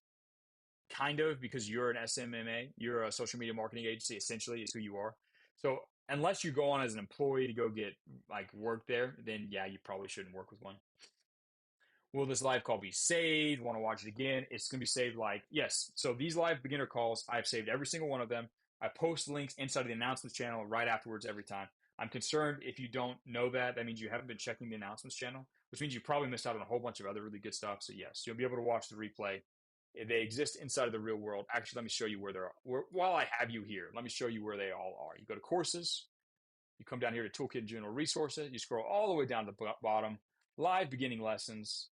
Kind of, because you're an SMMA, you're a social media marketing agency, essentially is who you are. So unless you go on as an employee to go get like work there, then yeah, you probably shouldn't work with one. Will this live call be saved? Want to watch it again? It's going to be saved yes. So these live beginner calls, I've saved every single one of them. I post links inside of the announcements channel right afterwards every time. I'm concerned if you don't know that, that means you haven't been checking the announcements channel, which means you probably missed out on a whole bunch of other really good stuff. So yes, you'll be able to watch the replay. They exist inside of the real world. Actually, let me show you where they're. While I have you here, let me show you where they all are. You go to courses, you come down here to Toolkit General Resources, you scroll all the way down to the bottom, live beginning lessons.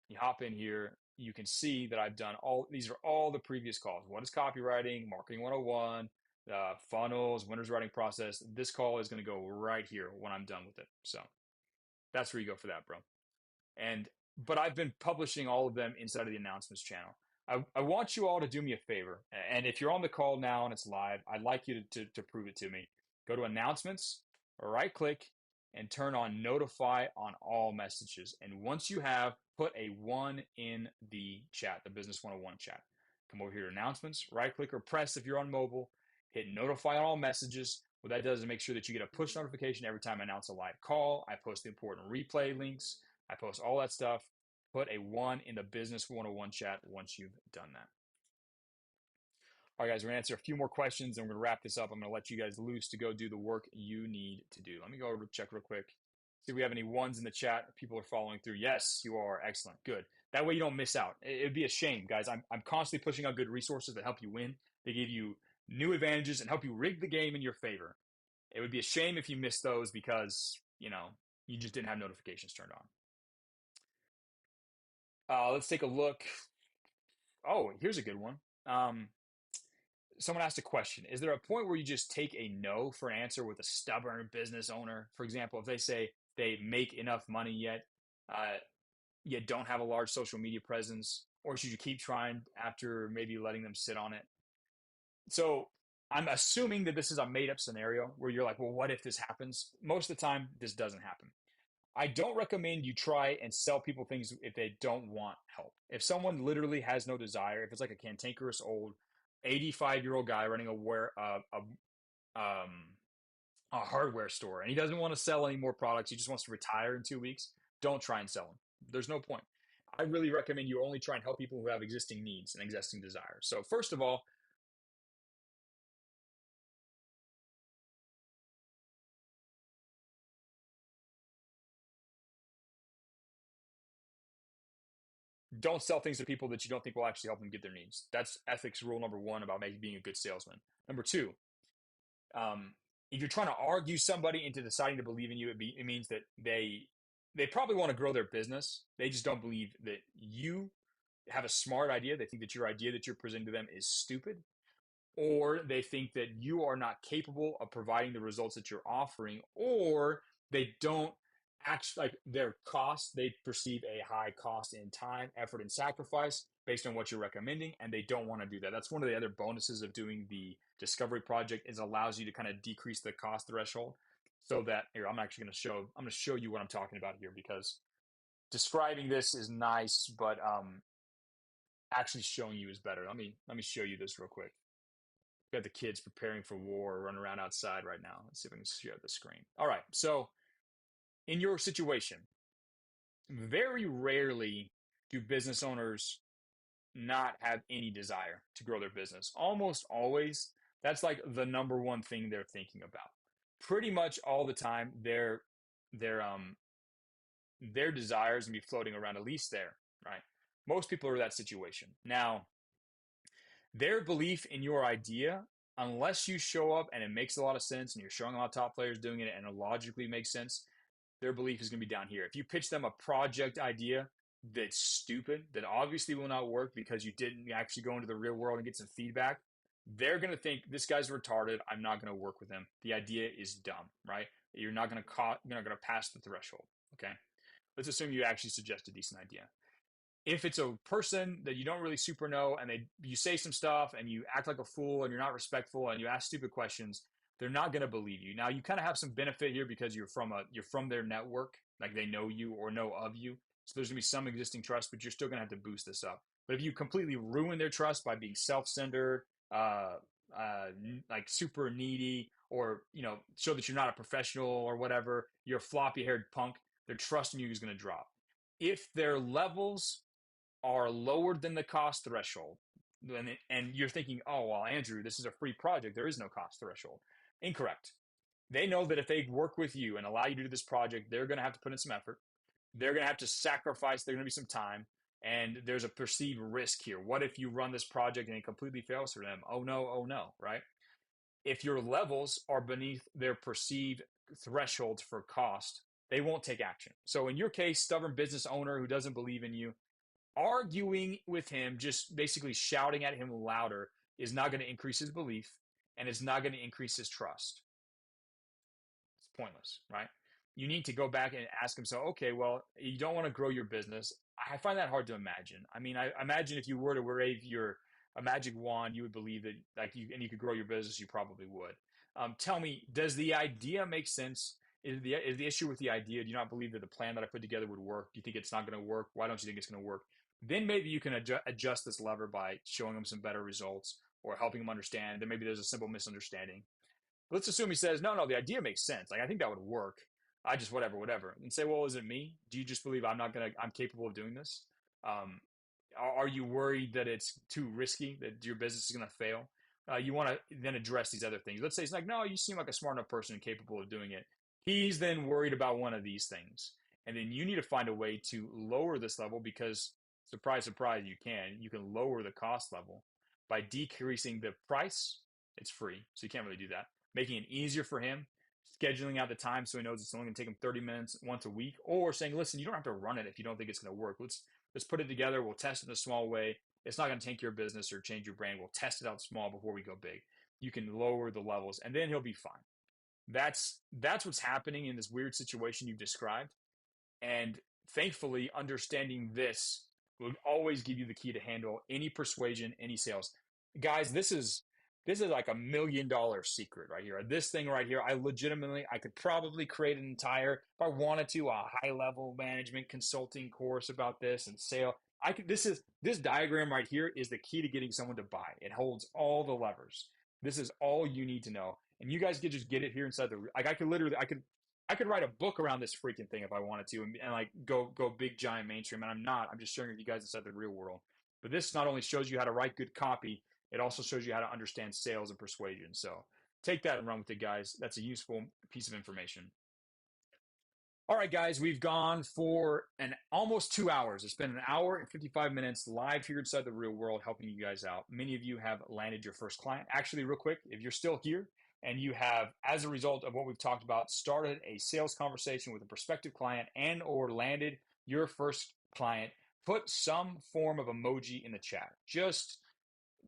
You hop in here, you can see that I've done these are all the previous calls. What is copywriting, marketing 101, funnels, winner's writing process. This call is going to go right here when I'm done with it. So that's where you go for that, bro. But I've been publishing all of them inside of the announcements channel. I want you all to do me a favor. And if you're on the call now and it's live, I'd like you to prove it to me. Go to announcements, right click, and turn on notify on all messages. And once you have, put a 1 in the chat, the Business 101 chat. Come over here to announcements, right click or press if you're on mobile, hit notify on all messages. What that does is make sure that you get a push notification every time I announce a live call. I post the important replay links. I post all that stuff. Put a 1 in the Business 101 chat once you've done that. All right, guys, we're going to answer a few more questions and we're going to wrap this up. I'm going to let you guys loose to go do the work you need to do. Let me go over to check real quick. See if we have any ones in the chat. People are following through. Yes, you are. Excellent. Good. That way you don't miss out. It'd be a shame, guys. I'm constantly pushing out good resources that help you win. They give you new advantages and help you rig the game in your favor. It would be a shame if you missed those because, you just didn't have notifications turned on. Let's take a look. Oh, here's a good one. Someone asked a question. Is there a point where you just take a no for an answer with a stubborn business owner? For example, if they say they make enough money yet don't have a large social media presence, or should you keep trying after maybe letting them sit on it? So I'm assuming that this is a made up scenario where you're like, well, what if this happens? Most of the time, this doesn't happen. I don't recommend you try and sell people things if they don't want help. If someone literally has no desire, if it's like a cantankerous old 85-year-old guy running a hardware store and he doesn't want to sell any more products, he just wants to retire in 2 weeks, don't try and sell them. There's no point. I really recommend you only try and help people who have existing needs and existing desires. So first of all, don't sell things to people that you don't think will actually help them get their needs. That's ethics rule number 1 about being a good salesman. Number 2, if you're trying to argue somebody into deciding to believe in you, it means that they probably want to grow their business. They just don't believe that you have a smart idea. They think that your idea that you're presenting to them is stupid, or they think that you are not capable of providing the results that you're offering, or they don't actually like their cost. They perceive a high cost in time, effort, and sacrifice based on what you're recommending, and they don't want to do that. That's one of the other bonuses of doing the discovery project is it allows you to kind of decrease the cost threshold so that here I'm going to show you what I'm talking about here, because describing this is nice, but actually showing you is better. Let me show you this real quick. Got the kids preparing for war, running around outside right now. Let's see if I can share the screen. All right. So in your situation, very rarely do business owners not have any desire to grow their business. Almost always, that's like the number one thing they're thinking about. Pretty much all the time, their desires can be floating around, at least there, right? Most people are in that situation. Now, their belief in your idea, unless you show up and it makes a lot of sense and you're showing a lot of top players doing it and it logically makes sense, their belief is going to be down here. If you pitch them a project idea that's stupid, that obviously will not work because you didn't actually go into the real world and get some feedback, they're going to think this guy's retarded. I'm not going to work with him. The idea is dumb, right? You're not going to pass the threshold. Okay. Let's assume you actually suggest a decent idea. If it's a person that you don't really super know and you say some stuff and you act like a fool and you're not respectful and you ask stupid questions, they're not going to believe you. Now you kind of have some benefit here because you're from their network, like they know you or know of you. So there's going to be some existing trust, but you're still going to have to boost this up. But if you completely ruin their trust by being self-centered, like super needy, or show that you're not a professional or whatever, you're a floppy-haired punk, their trust in you is going to drop. If their levels are lower than the cost threshold, And you're thinking, oh, well, Andrew, this is a free project. There is no cost threshold. Incorrect. They know that if they work with you and allow you to do this project, they're going to have to put in some effort. They're going to have to sacrifice. There's going to be some time. And there's a perceived risk here. What if you run this project and it completely fails for them? Oh no, right? If your levels are beneath their perceived thresholds for cost, they won't take action. So in your case, stubborn business owner who doesn't believe in you, arguing with him, just basically shouting at him louder, is not going to increase his belief and it's not going to increase his trust. It's pointless, right? You need to go back and ask him, so, okay, well, you don't want to grow your business. I find that hard to imagine. I mean, I imagine if you were to wave your a magic wand, you would believe that, like, you could grow your business, you probably would. Tell me, does the idea make sense? Is the issue with the idea? Do you not believe that the plan that I put together would work? Do you think it's not going to work? Why don't you think it's going to work? Then maybe you can adjust this lever by showing them some better results or helping them understand that maybe there's a simple misunderstanding. Let's assume he says, no, the idea makes sense. Like, I think that would work. I just, whatever. And say, well, is it me? Do you just believe I'm capable of doing this? Um, are you worried that it's too risky, that your business is going to fail? You want to then address these other things. Let's say it's like, no, you seem like a smart enough person and capable of doing it. He's then worried about one of these things. And then you need to find a way to lower this level because, surprise, surprise, you can. You can lower the cost level by decreasing the price. It's free, so you can't really do that. Making it easier for him, scheduling out the time so he knows it's only going to take him 30 minutes once a week, or saying, listen, you don't have to run it if you don't think it's going to work. Let's put it together. We'll test it in a small way. It's not going to tank your business or change your brand. We'll test it out small before we go big. You can lower the levels, and then he'll be fine. That's what's happening in this weird situation you've described. And thankfully, understanding this will always give you the key to handle any persuasion, any sales. Guys, this is like $1 million secret right here. This thing right here, I could probably create an entire, if I wanted to, a high level management consulting course about this and sale. This diagram right here is the key to getting someone to buy. It holds all the levers. This is all you need to know. And you guys could just get it here inside like I could write a book around this freaking thing if I wanted to and like go big giant mainstream. And I'm not. I'm just sharing with you guys inside the real world. But this not only shows you how to write good copy, it also shows you how to understand sales and persuasion. So take that and run with it, guys. That's a useful piece of information. All right, guys, we've gone for almost 2 hours. It's been an hour and 55 minutes live here inside the real world, helping you guys out. Many of you have landed your first client. Actually, real quick, if you're still here and you have, as a result of what we've talked about, started a sales conversation with a prospective client and or landed your first client, put some form of emoji in the chat. Just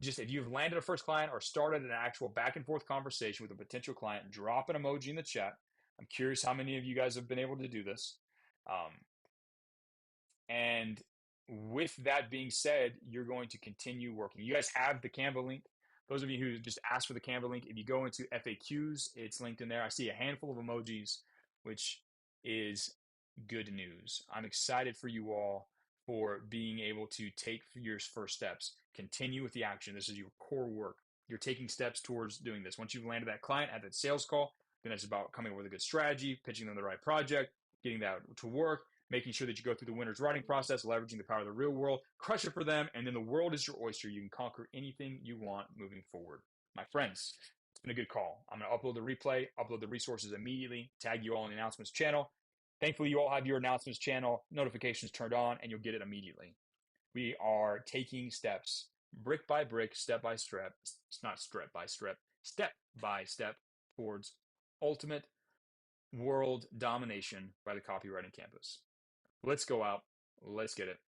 if you've landed a first client or started an actual back and forth conversation with a potential client, drop an emoji in the chat. I'm curious how many of you guys have been able to do this. And with that being said, you're going to continue working. You guys have the Canva link. Those of you who just asked for the Canva link, if you go into FAQs, it's linked in there. I see a handful of emojis, which is good news. I'm excited for you all for being able to take your first steps. Continue with the action. This is your core work. You're taking steps towards doing this. Once you've landed that client at that sales call, then it's about coming up with a good strategy, pitching them the right project, getting that to work, making sure that you go through the winner's writing process, leveraging the power of the real world, crush it for them, and then the world is your oyster. You can conquer anything you want moving forward. My friends, it's been a good call. I'm going to upload the replay, upload the resources immediately, tag you all in the announcements channel. Thankfully, you all have your announcements channel notifications turned on, and you'll get it immediately. We are taking steps, brick by brick, step by step. It's not step by step towards ultimate world domination by the copywriting campus. Let's go out. Let's get it.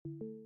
you.